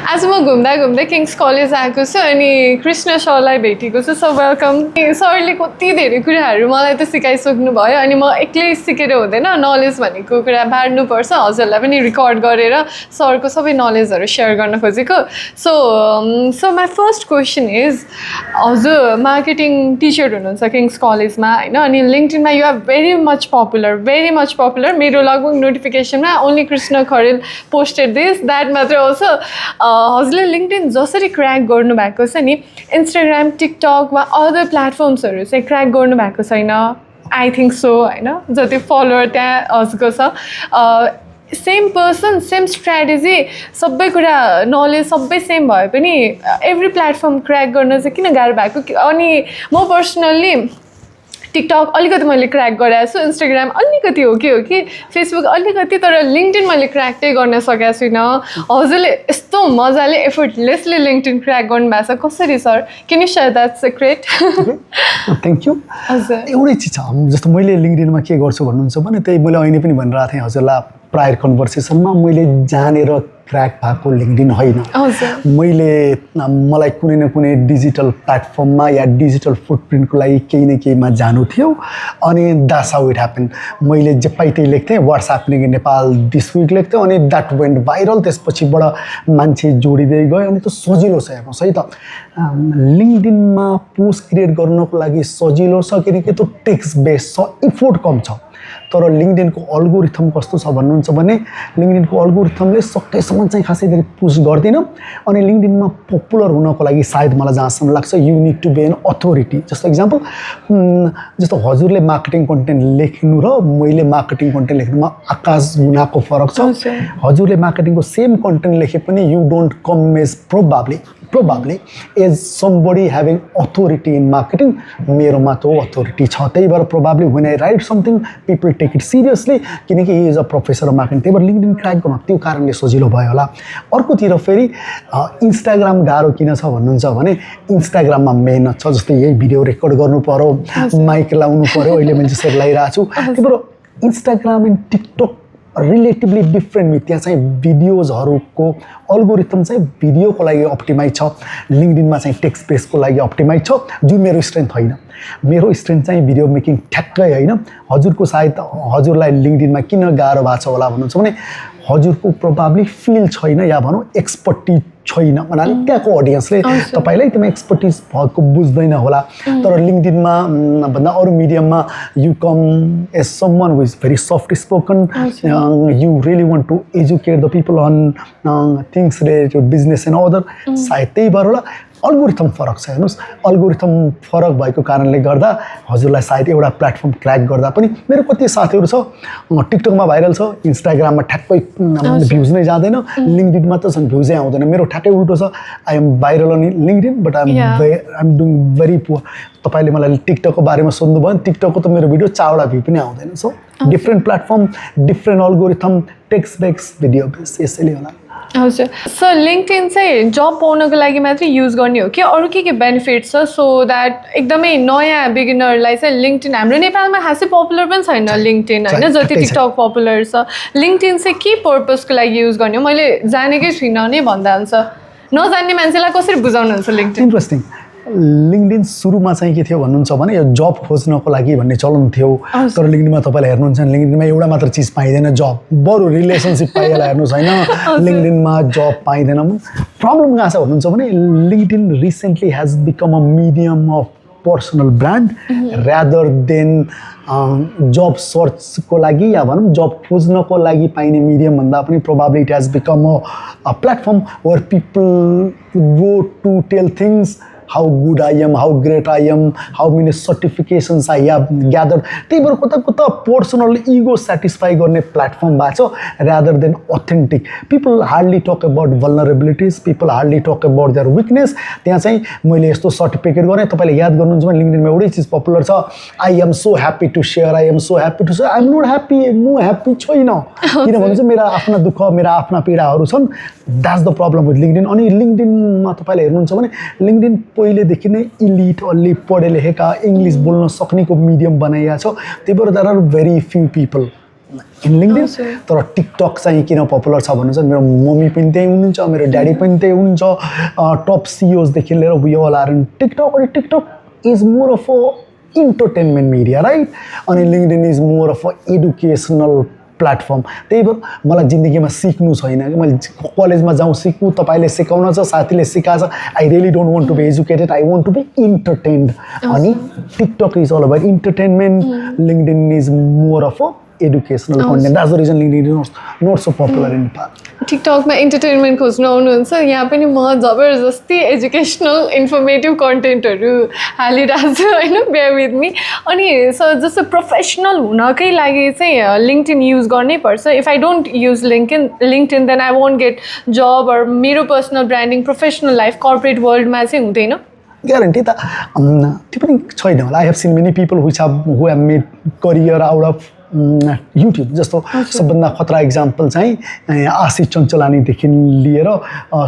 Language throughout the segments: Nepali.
आज म घुम्दा घुम्दै किङ्स कलेज आएको छु अनि कृष्ण सरलाई भेटेको छु सो वेलकम सरले कति धेरै कुराहरू मलाई त सिकाइसक्नु भयो अनि म एक्लै सिकेर हुँदैन नलेज भनेको कुरा बाँड्नुपर्छ हजुरलाई पनि रेकर्ड गरेर सरको सबै नलेजहरू सेयर गर्न खोजेको so my first question is हजुर मार्केटिङ टिचर हुनुहुन्छ किङ्स कलेजमा होइन अनि लिङ्क्डइनमा you are very much popular मेरो लगभग नोटिफिकेसनमा only Krishna Kharel posted this that मात्र अल्सो हजुरले लिङ्क्डइन जसरी क्र्याक गर्नुभएको छ नि इन्स्टाग्राम टिकटक वा अदर प्लेटफर्म्सहरू चाहिँ क्र्याक गर्नुभएको छैन आई थिङ्क सो होइन जति फलोवर त्यहाँ हजुरको छ सेम पर्सन सेम स्ट्राटेजी सबै कुरा नलेज सबै सेम भए पनि एभ्री प्लेटफर्म क्र्याक गर्न चाहिँ किन गाह्रो भएको अनि म पर्सनल्ली टिकटक अलिकति मैले क्र्याक गराएको छु इन्स्टाग्राम अलिकति हो कि फेसबुक अलिकति तर लिङ्क्डइन मैले क्र्याकै गर्न सकेको छुइनँ हजुरले यस्तो मजाले एफर्टलेसली लिङ्क्डइन क्र्याक गर्नुभएको छ कसरी sir can you share that secret thank you हजुर एउटै चिज छ जस्तो मैले लिङ्क्डइनमा के गर्छु भन्नुहुन्छ भने त्यही मैले अहिले पनि भनिरहेको थिएँ हजुरलाई प्रायर कन्भर्सेसनमा मैले जानेर क्र्याक भएको लिङ्क्डइन होइन मलाई कुनै न कुनै डिजिटल प्लेटफर्ममा या डिजिटल फुटप्रिन्टको लागि केही न केहीमा जानु थियो अनि द्याट्स हाउ इट ह्यापन मैले जे पाइ त्यही लेख्थेँ वाट्सएप नेपाल दिस विक लेख्थेँ अनि द्याट वेन्ट भाइरल त्यसपछिबाट मान्छे जोडिँदै गयो अनि त सजिलो छ हेर्नुहोस् है त लिङ्क्डइनमा पोस्ट क्रिएट गर्नको लागि सजिलो छ किनकि त्यो टेक्स्ट बेस छ इफोर्ट कम छ तर लिङ्क्डइनको अल्गोरिथम कस्तो छ भन्नुहुन्छ भने लिङ्क्डइनको अल्गोरिथमले सकेसम्म चाहिँ खासै धेरै पुस्ट गर्दैन अनि लिङ्क्डइनमा पपुलर हुनको लागि सायद मलाई जहाँसम्म लाग्छ you need to be an authority जस्तो इक्जाम्पल जस्तो हजुरले मार्केटिङ कन्टेन्ट लेख्नु र मैले मार्केटिङ कन्टेन्ट लेख्नुमा आकाश गुणाको फरक छ हजुरले मार्केटिङको सेम कन्टेन्ट लेखे पनि you don't come as probably as somebody having authority in marketing मेरोमा त्यो अथोरिटी छ त्यही भएर probably when I write something people take it seriously किनकि he is a professor of marketing त्यही भएर लिङ्क्डइन क्र्याक गर्न त्यो कारणले सजिलो भयो होला अर्कोतिर फेरि इन्स्टाग्राम गाह्रो किन छ भन्नुहुन्छ भने इन्स्टाग्राममा मेहनत छ जस्तै यही भिडियो रेकर्ड गर्नु पर्यो माइक लाउनु पर्यो अहिले मैले जसरी लगाइरहेको छु त्यही भएर Instagram and TikTok relatively different त्यहाँ चाहिँ भिडियोजहरूको अल्गोरिथम चाहिँ भिडियोको लागि अप्टिमाइज छ लिङ्क्डइनमा चाहिँ टेक्स्ट बेसको लागि अप्टिमाइज छ जुन मेरो स्ट्रेन्थ होइन मेरो स्ट्रेन्थ चाहिँ भिडियो मेकिङ ठ्याक्कै होइन हजुरको सायद हजुरलाई लिङ्क्डइनमा किन गाह्रो भएको छ होला भन्नुहुन्छ भने हजुरको प्रोबाब्ली फिल छैन या भनौँ एक्सपर्टिज छैन भन्नाले त्यहाँको अडियन्सले तपाईँलाई एकदमै एक्सपर्टिज भएको बुझ्दैन होला तर लिङ्क्डइनमा भन्दा अरू मिडियममा you come as someone who is very soft spoken you really want to educate the people on things related to business and other सायद त्यही भएर होला अल्गोरिथम फरक छ हेर्नुहोस् अल्गोरिथम फरक भएको कारणले गर्दा हजुरलाई सायद एउटा प्लेटफर्म क्र्याक गर्दा पनि मेरो कति साथीहरू छ टिकटकमा भाइरल छ इन्स्टाग्राममा ठ्याक्कै भ्युज नै जाँदैन लिङ्क्डइनमा त झन् भ्युजै आउँदैन मेरो ठ्याक्कै उल्टो छ I am viral on LinkedIn but I am doing very poor तपाईँले मलाई टिकटकको बारेमा सोध्नुभयो भने टिकटकको त मेरो भिडियो 4वटा भ्यू पनि आउँदैन so different platform different algorithm text base video base यसैले होला हजुर सर लिङ्क्डइन चाहिँ जब पाउनको लागि मात्रै युज गर्ने हो कि अरू के बेनिफिट छ सो द्याट एकदमै नयाँ बिगिनरलाई चाहिँ लिङ्क्डइन हाम्रो नेपालमा खासै पपुलर पनि छैन लिङ्क्डइन होइन जति टिकटक पपुलर छ लिङ्क्डइन चाहिँ के पर्पजको लागि युज गर्ने हो मैले जानेकै छुइनँ नै भन्दा हुन्छ नजान्ने मान्छेलाई कसरी बुझाउनुहुन्छ लिङ्क्डइन इन्ट्रेस्टिङ लिङ्क्डइन सुरुमा चाहिँ के थियो भन्नुहुन्छ भने यो जब खोज्नको लागि भन्ने चलन थियो तर लिङ्क्डइनमा तपाईँलाई हेर्नुहुन्छ लिङ्क्डइनमा एउटा मात्र चिज पाइँदैन जब बरु रिलेसनसिप पाइएला हेर्नुहोस् होइन लिङ्क्डइनमा जब पाइँदैन प्रब्लम कहाँ छ भन्नुहुन्छ भने LinkedIn recently has become a medium of personal brand rather than job सर्चको लागि या भनौँ जब खोज्नको लागि पाइने मिडियम भन्दा पनि probably it has become a platform where people go to tell things how good I am, how great I am, how many certifications I have gathered. त्यही भएर कता पर्सनल इगो सेटिस्फाई गर्ने प्लेटफर्म भएको छ rather than authentic. People hardly talk about vulnerabilities, people hardly talk about their weakness. त्यहाँ चाहिँ मैले यस्तो सर्टिफिकेट गरेँ तपाईँले याद गर्नुहुन्छ भने लिङ्क्डइनमा एउटै चिज पपुलर छ I am so happy to share I am so happy to share I am not happy म ह्याप्पी छैन किनभने चाहिँ मेरा आफ्ना दुःख मेरा आफ्ना पीडाहरू छन् द्याट्स द प्रब्लम विथ लिङ्क्डइन अनि लिङ्क्डइनमा तपाईँले हेर्नुहुन्छ भने लिङ्क्डइन पहिलेदेखि नै इलिट अलि पढे लेखेका इङ्ग्लिस बोल्न सक्नेको मिडियम बनाइएको छ त्यही भएर there are very few people in LinkedIn तर टिकटक चाहिँ किन पपुलर छ भन्नुहुन्छ मेरो मम्मी पनि त्यही हुनुहुन्छ मेरो ड्याडी पनि त्यही हुनुहुन्छ टप सिइओजदेखि लिएर we all are in TikTok अनि TikTok is more of a entertainment media right अनि LinkedIn is more of a educational platform त्यही भएर मलाई जिन्दगीमा सिक्नु छैन कि मैले कलेजमा जाउँ सिक्नु तपाईँले सिकाउन छ साथीले सिकाएको छ I really don't want to be educated I want to be entertained अनि TikTok is all about entertainment LinkedIn is more of a educational content that's the reason LinkedIn is not so popular in Nepal टिकटकमा इन्टरटेनमेन्ट खोज्नु आउनुहुन्छ यहाँ पनि म जबरजस्ती एजुकेसनल इन्फर्मेटिभ कन्टेन्टहरू हालिरहेको छु होइन बेयर विथ मी अनि जस्तो प्रोफेसनल हुनकै लागि चाहिँ लिङ्कडिन युज गर्नै पर्छ if I don't use LinkedIn then I won't get job or मेरो personal branding professional life corporate वर्ल्डमा चाहिँ हुँदैन ग्यारेन्टी त त्यो पनि छैन होला I have seen many people who have made career out of YouTube जस्तो सबभन्दा खतरा इक्जाम्पल चाहिँ आशिष चञ्चलानीदेखि लिएर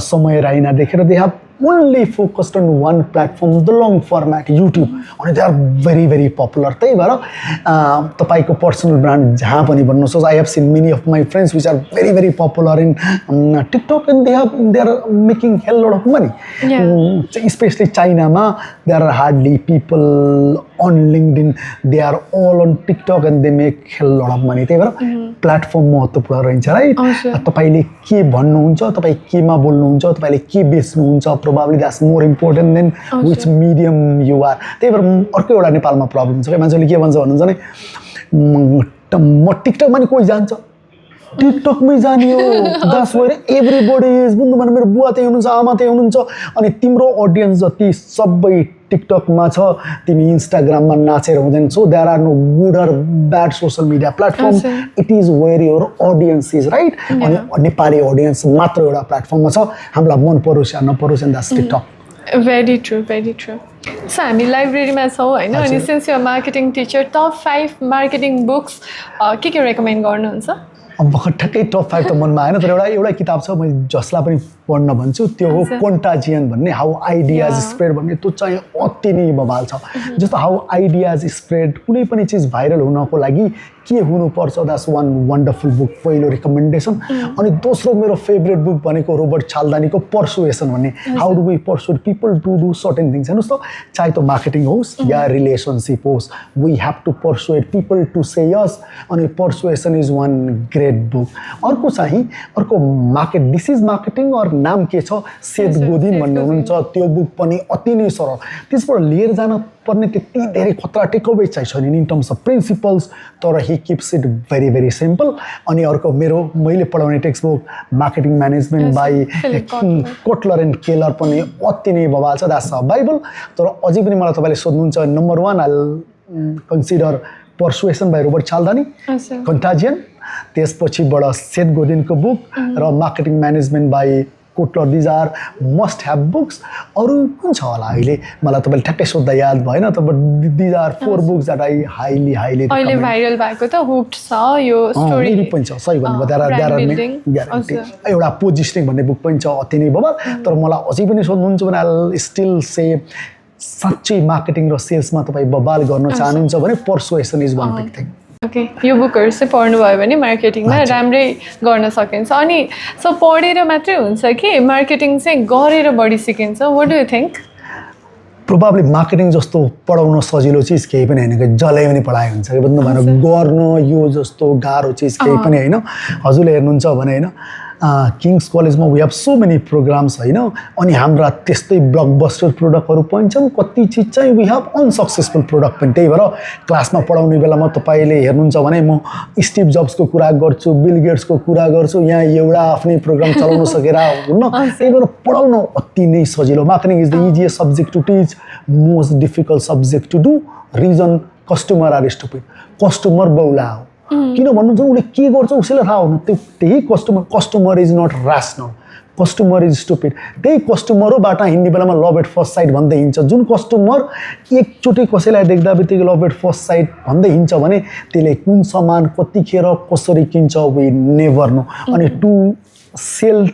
समय राइना देखेर they have only focused on one platform, the long format, YouTube. And they are very, very popular. त्यही भएर तपाईँको पर्सनल ब्रान्ड जहाँ पनि भन्नुहोस् I have seen many of my friends which are very, very popular in TikTok and they are making hell lot of money. Yeah. Especially China, there are hardly people on LinkedIn. They are all on TikTok and they make hell lot of money. त्यही भएर प्लेटफर्म महत्त्वपूर्ण रहन्छ राइट तपाईँले के भन्नुहुन्छ तपाईँ केमा बोल्नुहुन्छ तपाईँले के बेच्नुहुन्छ probably that's more important than which medium you are. त्यही भएर अर्को एउटा नेपालमा प्रब्लम छ क्या मान्छेले के भन्छ भन्नुहुन्छ भने म टिकटकमा नि कोही जान्छ टिकटकमै जाने हो द्याट्स वेयर एभ्रीबडी इज बुझ्नु भने मेरो बुवा त्यही हुनुहुन्छ आमा त्यही हुनुहुन्छ अनि तिम्रो अडियन्स जति सबै टिकटकमा छ तिमी इन्स्टाग्राममा नाचेर हुँदैन so there are no good or bad social media platform it is where your audience is right अनि नेपाली अडियन्स मात्र एउटा प्लेटफर्ममा छ हामीलाई मन परोस् या नपरोस् and that's TikTok very true very true so हामी लाइब्रेरीमा छौँ होइन अनि सिन्स यो marketing teacher top 5 marketing books के रेकमेन्ड गर्नुहुन्छ अब भर्खर ठ्याक्कै टप 5 त मनमा आएन तर एउटा किताब छ मैले जसलाई पनि पढ्न भन्छु त्यो हो कन्टाजियन भन्ने हाउ आइडियाज स्प्रेड भन्ने त्यो चाहिँ अति नै बवाल छ जस्तो हाउ आइडियाज स्प्रेड कुनै पनि चिज भाइरल हुनको लागि के हुनुपर्छ द्याट्स वान वन्डरफुल बुक पहिलो रिकमेन्डेसन अनि दोस्रो मेरो फेभरेट बुक भनेको रोबर्ट चाल्दानीको पर्सुएसन भन्ने how do we persuade people to do certain things हेर्नुहोस् त चाहे त्यो मार्केटिङ होस् या रिलेसनसिप होस् we have to persuade people to say yes अनि persuasion is one great book अर्को market this is marketing or नाम के छ सेथ गोदिन भन्ने हुनुहुन्छ त्यो बुक पनि अति नै सरल त्यसबाट लिएर जान पर्ने त्यति धेरै खतरा टेकअवे चाहिँ छैन इन टर्म्स अफ प्रिन्सिपल्स तर he keeps it very very simple अनि अर्को मैले पढाउने text book marketing management by Kotler and Keller पनि अति नै बवाल छ द्याट्स अ बाइबल तर अझै पनि मलाई तपाईँले सोध्नुहुन्छ number 1 I consider persuasion by Robert Cialdini contagion त्यसपछिबाट सेथ गोदिनको बुक र marketing management by Kotler these are must have books अरू कुन छ होला अहिले मलाई तपाईँले ठ्याक्कै सोद्धा याद भएन तर these are 4 books that I highly अहिले भाइरल भएको त हुक्ड छ यो स्टोरी पनि छ सही भन्नुभयो ग्यारेन्टी एउटा पोजिसनिङ भन्ने बुक पनि छ अति नै बवाल तर मलाई अझै पनि सोध्नुहुन्छ भने आई स्टिल से साँच्चै मार्केटिङ र सेल्समा तपाईँ बवाल गर्न चाहनुहुन्छ भने पर्सुएसन is one big thing okay यो बुकहरू चाहिँ पढ्नुभयो भने मार्केटिङमा राम्रै गर्न सकिन्छ अनि सो पढेर मात्रै हुन्छ कि मार्केटिङ चाहिँ गरेर बढी सिकिन्छ what do you think probably marketing जस्तो पढाउन सजिलो चिज केही पनि होइन कि जसले पनि पढाइ हुन्छ कि बुझ्नु भएन गर्न यो जस्तो गाह्रो चिज केही पनि होइन हजुरले हेर्नुहुन्छ भने होइन किङ्स कलेजमा we have so many programmes होइन अनि हाम्रा त्यस्तै ब्लकबस्टर प्रोडक्टहरू पनि छन् कति चिज चाहिँ वी हेभ अनसक्सेसफुल प्रोडक्ट पनि त्यही भएर क्लासमा पढाउने बेलामा तपाईँले हेर्नुहुन्छ भने म स्टिभ जब्सको कुरा गर्छु बिल गेट्सको कुरा गर्छु यहाँ एउटा आफ्नै प्रोग्राम चलाउन सकेर हुन्न त्यही भएर पढाउन अति नै सजिलो marketing is the easiest subject to teach most difficult subject to do reason customer are stupid customer बौला हो किन भन्नुहुन्छ उसले के गर्छ उसैलाई थाहा हुनु त्यही customer is not rational customer is stupid त्यही कस्टमरबाट हिँड्ने बेलामा लभ एट फर्स्ट साइट भन्दै हिँड्छ जुन कस्टमर एकचोटि कसैलाई देख्दा बित्तिकै लभ एट फर्स्ट साइट भन्दै हिँड्छ भने त्यसले कुन सामान कतिखेर कसरी किन्छ वी नेभर नो अनि to sell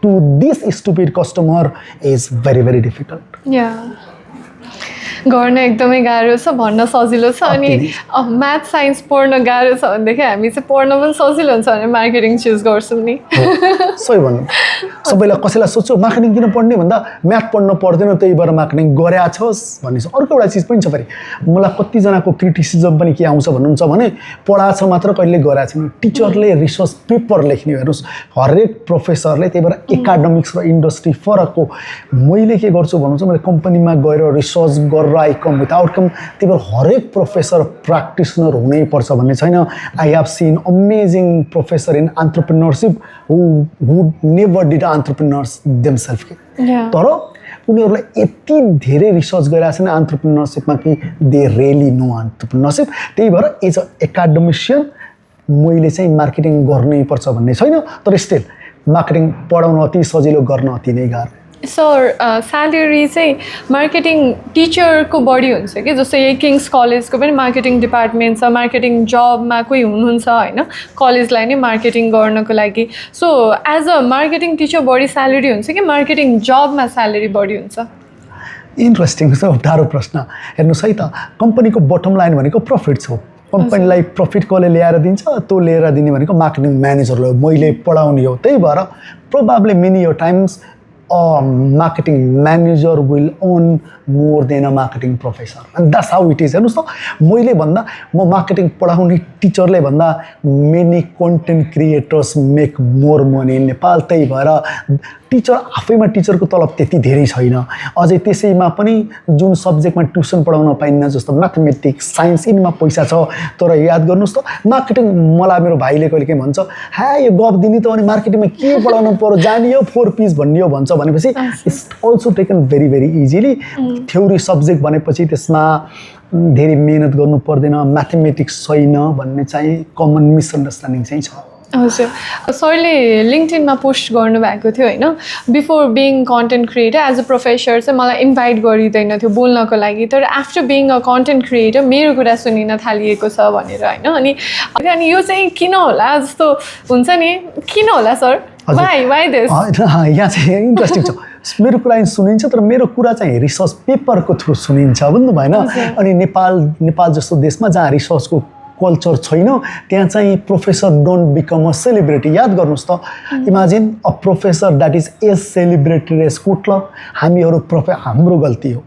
to this stupid customer is very very difficult गर्न एकदमै गाह्रो छ, भन्न सजिलो छ। अनि म्याथ साइन्स पढ्न गाह्रो छ भनेदेखि हामी चाहिँ पढ्न पनि सजिलो हुन्छ भने मार्केटिङ चुज गर्छौँ नि। सही भन्नु। सबैलाई कसैलाई सोध्छु मार्केटिङ किन पढ्ने भन्दा म्याथ पढ्न पर्दैन त्यही भएर मार्केटिङ गरेका छस् भन्ने छ। अर्को एउटा चिज पनि छ फेरि, मलाई कतिजनाको क्रिटिसिजम पनि के आउँछ भन्नुहुन्छ भने पढाएको छ मात्र कहिले गरेको छैन। टिचरले रिसर्च पेपर लेख्ने, हेर्नुहोस् हरेक प्रोफेसरले, त्यही भएर एकाडेमिक्स र इन्डस्ट्री फरक हो। मैले के गर्छु भन्नुहुन्छ, मैले कम्पनीमा गएर रिसर्च गरेर आई कम विथ आउटकम। त्यही भएर हरेक प्रोफेसर प्र्याक्टिसनर हुनैपर्छ भन्ने छैन। I have seen amazing professor in entrepreneurship who never did entrepreneurs themselves के, तर उनीहरूलाई यति धेरै रिसर्च गरिरहेको छैन एन्टरप्रेन्योरसिपमा कि दे रियली नो एन्टरप्रेन्योरसिप। त्यही भएर एज अ एकाडेमिसियन मैले चाहिँ मार्केटिङ गर्नैपर्छ भन्ने छैन, तर स्टिल मार्केटिङ पढाउन अति सजिलो, गर्न अति नै गाह्रो। सर स्यालेरी चाहिँ मार्केटिङ टिचरको बढी हुन्छ कि, जस्तै यही किङ्स कलेजको पनि मार्केटिङ डिपार्टमेन्ट छ, मार्केटिङ जबमा कोही हुनुहुन्छ होइन कलेजलाई नै मार्केटिङ गर्नको लागि। So as a marketing teacher बढी स्यालेरी हुन्छ कि मार्केटिङ जबमा स्यालेरी बढी हुन्छ? इन्ट्रेस्टिङ छ, गाह्रो प्रश्न। हेर्नुहोस् है त, कम्पनीको बटम लाइन भनेको प्रफिट छ। कम्पनीलाई प्रफिट कसले ल्याएर दिन्छ, त्यो लिएर दिने भनेको मार्केटिङ म्यानेजरले, मैले पढाउने हो। त्यही भएर probably many times marketing manager will earn more than a marketing professor, and that's how it is. हेर्नुहोस् त, मैले भन्दा म मार्केटिङ पढाउने टिचरले भन्दा many content creators make more money in Nepal. त्यही भएर टिचर आफैमा टिचरको तलब त्यति धेरै छैन। अझै त्यसैमा पनि जुन सब्जेक्टमा ट्युसन पढाउन पाइन्न जस्तो म्याथमेटिक्स, साइन्स, यिनमा पैसा छ। तर याद गर्नुहोस् त, मार्केटिङ मलाई मेरो भाइले कहिले के भन्छ, हा यो गफ दिने त अनि मार्केटिङमा के पढाउनु पर्यो, जानियो 4 पिस भनियो भन्छ भनेपछि it's also taken very very easily. Theory subject भनेपछि त्यसमा धेरै मेहनत गर्नु पर्दैन, म्याथमेटिक्स छैन भन्ने चाहिँ कमन मिसअन्डरस्ट्यान्डिङ चाहिँ छ। हजुर, सरले लिङ्क्डइनमा पोस्ट गर्नुभएको थियो होइन, before being content creator as a professor चाहिँ मलाई इन्भाइट गरिँदैन थियो बोल्नको लागि, तर after being a content creator मेरो कुरा सुनिन थालिएको छ भनेर होइन। अनि यो चाहिँ किन होला जस्तो हुन्छ नि, किन होला सर? Why this? यहाँ चाहिँ इन्ट्रेस्टिङ छ, मेरो कुरा सुनिन्छ तर मेरो कुरा चाहिँ रिसर्च पेपरको थ्रु सुनिन्छ, बुझ्नु भएन? अनि नेपाल जस्तो देशमा जहाँ रिसर्चको कल्चर छैन त्यहाँ चाहिँ professor don't become a celebrity. याद गर्नुहोस् त, imagine a professor that is as celebrated as Kotler. हामीहरू हाम्रो गल्ती हो।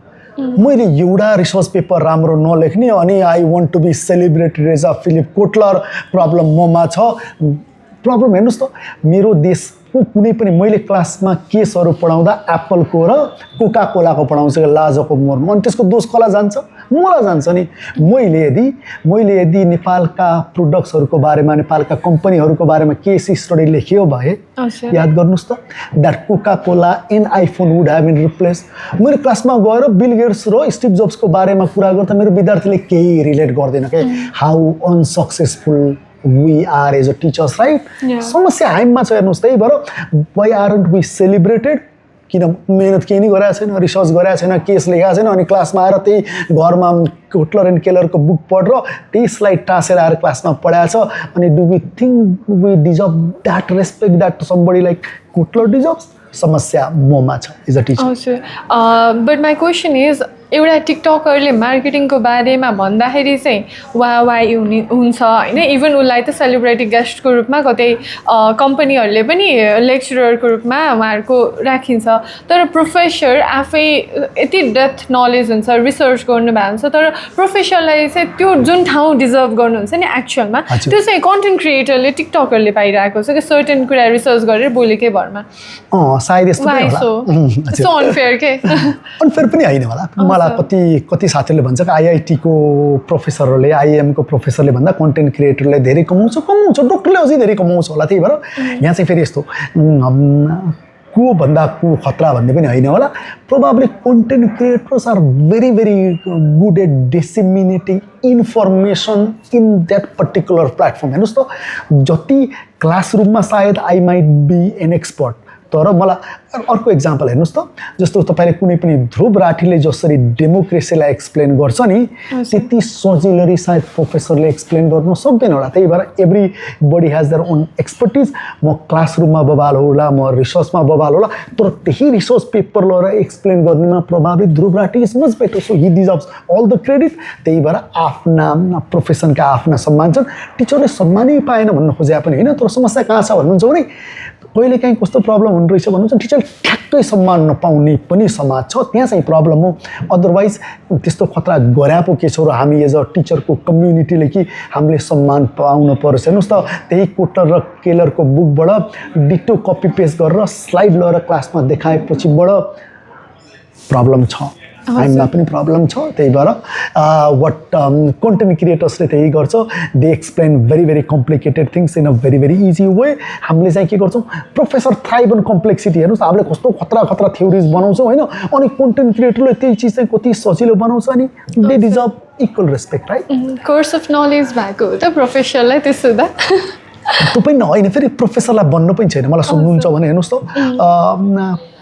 मैले एउटा रिसर्च पेपर राम्रो नलेख्ने अनि I want to be celebrated as a Philip Kotler, problem ममा छ। प्रब्लम हेर्नुहोस् त, मेरो देशको कुनै पनि, मैले क्लासमा केसहरू पढाउँदा एप्पलको र कोका कोलाको पढाउँछु लाजको मोरमा, अनि त्यसको दोष कसलाई जान्छ? मलाई जान्छ नि। मैले यदि नेपालका प्रोडक्ट्सहरूको बारेमा, नेपालका कम्पनीहरूको बारेमा केस स्टडी लेख्यो भए, याद गर्नुहोस् त, that Coca Cola and iPhone would have been replace. मेरो क्लासमा गएर बिल गेट्स र स्टिभ जब्सको बारेमा कुरा गर्दा मेरो विद्यार्थीले केही रिलेट गर्दैन के, how unsuccessful we are as a teachers, right? समस्या हामीमा छ। हेर्नुहोस्, त्यही भएर why aren't we celebrated? किन मेहनत केही नै गरेको छैन, रिसर्च गरेको छैन, केस लेखेको छैन, अनि क्लासमा आएर त्यही घरमा कोटलर एन्ड केलरको बुक पढेर त्यही स्लाइड टाँसेर आएर क्लासमा पढाएको छ। अनि do we think we deserve that respect that somebody like Kotler deserves? समस्या ममा छ as a teacher. But my question is, एउटा टिकटकरले मार्केटिङको बारेमा भन्दाखेरि चाहिँ वाइ हुन्छ होइन, इभन उसलाई त सेलिब्रिटी गेस्टको रूपमा, कतै कम्पनीहरूले पनि लेक्चररको रूपमा उहाँहरूको राखिन्छ। तर प्रोफेसर आफै यति डेप्थ नलेज हुन्छ, रिसर्च गर्नुभएको हुन्छ, तर प्रोफेसरलाई चाहिँ त्यो जुन ठाउँ डिजर्भ गर्नुहुन्छ नि एक्चुअलमा, त्यो चाहिँ कन्टेन्ट क्रिएटरले, टिकटकरले पाइरहेको छ कि सर्टेन कुरा रिसर्च गरेर बोलेकै भरमा। सायद यस्तो अनफेयर के? अनफेयर पनि होइन होला। मलाई कति साथीहरूले भन्छ कि आइआइटीको प्रोफेसरहरूले, आइएमको प्रोफेसरले भन्दा कन्टेन्ट क्रिएटरले धेरै कमाउँछ, डक्टरले अझै धेरै कमाउँछ होला। त्यही भएर यहाँ चाहिँ फेरि यस्तो को भन्दा को खतरा भन्ने पनि होइन होला। Probably content creators are very very good at disseminating information in that particular platform. हेर्नुहोस् त, जति क्लासरुममा सायद I might be an expert, तर मलाई अर्को इक्जाम्पल हेर्नुहोस् त जस्तो तपाईँले कुनै पनि ध्रुव राठीले जसरी डेमोक्रेसीलाई एक्सप्लेन गर्छ नि त्यति सजिलरी सायद प्रोफेसरले एक्सप्लेन गर्नु सक्दैन होला त्यही भएर everybody has their own expertise म क्लासरुममा बबाल होला म रिसर्चमा बबाल होला तर त्यही रिसर्च पेपर लिएर एक्सप्लेन गर्नेमा प्रभावित Dhruv Rathee is much better so he deserves all the credit त्यही भएर आफ्ना प्रोफेसनका आफ्ना सम्मान छन् टिचरले सम्मानै पाएन भन्न खोजे पनि होइन तर समस्या कहाँ छ भन्नुहुन्छ भने कहिले काहीँ कस्तो प्रब्लम हुँदो रहेछ भन्नुहुन्छ टिचर ठ्याक्कै सम्मान नपाउने पनि समाज छ त्यहाँ चाहिँ प्रब्लम हो अदरवाइज त्यस्तो खतरा गरे पो के छ र हामी एज अ टिचरको कम्युनिटीले कि हामीले सम्मान पाउनु पर्छ हेर्नुहोस् त त्यही कोटर र केलरको बुकबाट डिटो कपी पेस्ट गरेर स्लाइड लिएर क्लासमा देखाएपछिबाट प्रब्लम छ हामीमा पनि प्रब्लम छ त्यही भएर वाट कन्टेन्ट क्रिएटर्सले त्यही गर्छ they explain very very complicated things in a very very easy way हामीले चाहिँ के गर्छौँ प्रोफेसर थ्राइभ अन कम्प्लेक्सिटी हेर्नुहोस् हामीले कस्तो खतरा खतरा थ्योरिज बनाउँछौँ होइन अनि कन्टेन्ट क्रिएटरले त्यही चिज चाहिँ कति सजिलो बनाउँछ अनि they deserve equal respect right course of knowledge भएको त प्रोफेसरलाई त्यसो त त्यो पनि होइन फेरि प्रोफेसरलाई बन्नु पनि छैन मलाई सुन्नुहुन्छ भने हेर्नुहोस् त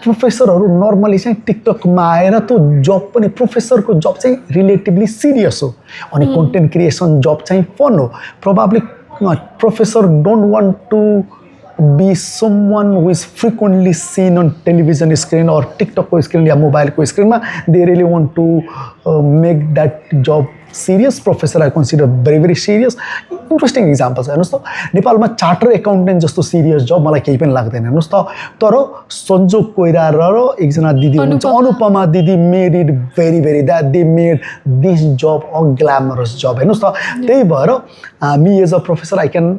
प्रोफेसरहरू नर्मली चाहिँ टिकटकमा आएर त्यो जब पनि प्रोफेसरको जब चाहिँ रिलेटिभली सिरियस हो अनि कन्टेन्ट क्रिएसन जब चाहिँ फन हो probably professor don't want to be someone who is frequently seen on television screen or TikTok screen yeah mobile को screen में they really want to make that job serious. Professor I consider very very serious. Interesting examples हेर्नुहोस् त नेपालमा चार्टर एकाउन्टेन्ट जस्तो सिरियस जब मलाई केही पनि लाग्दैन हेर्नुहोस् त तर सन्जोग कोइरा र एकजना दिदी हुनुहुन्छ अनुपमा दिदी made it very very that they made this job a glamorous job हेर्नुहोस् त त्यही भएर me as a professor I can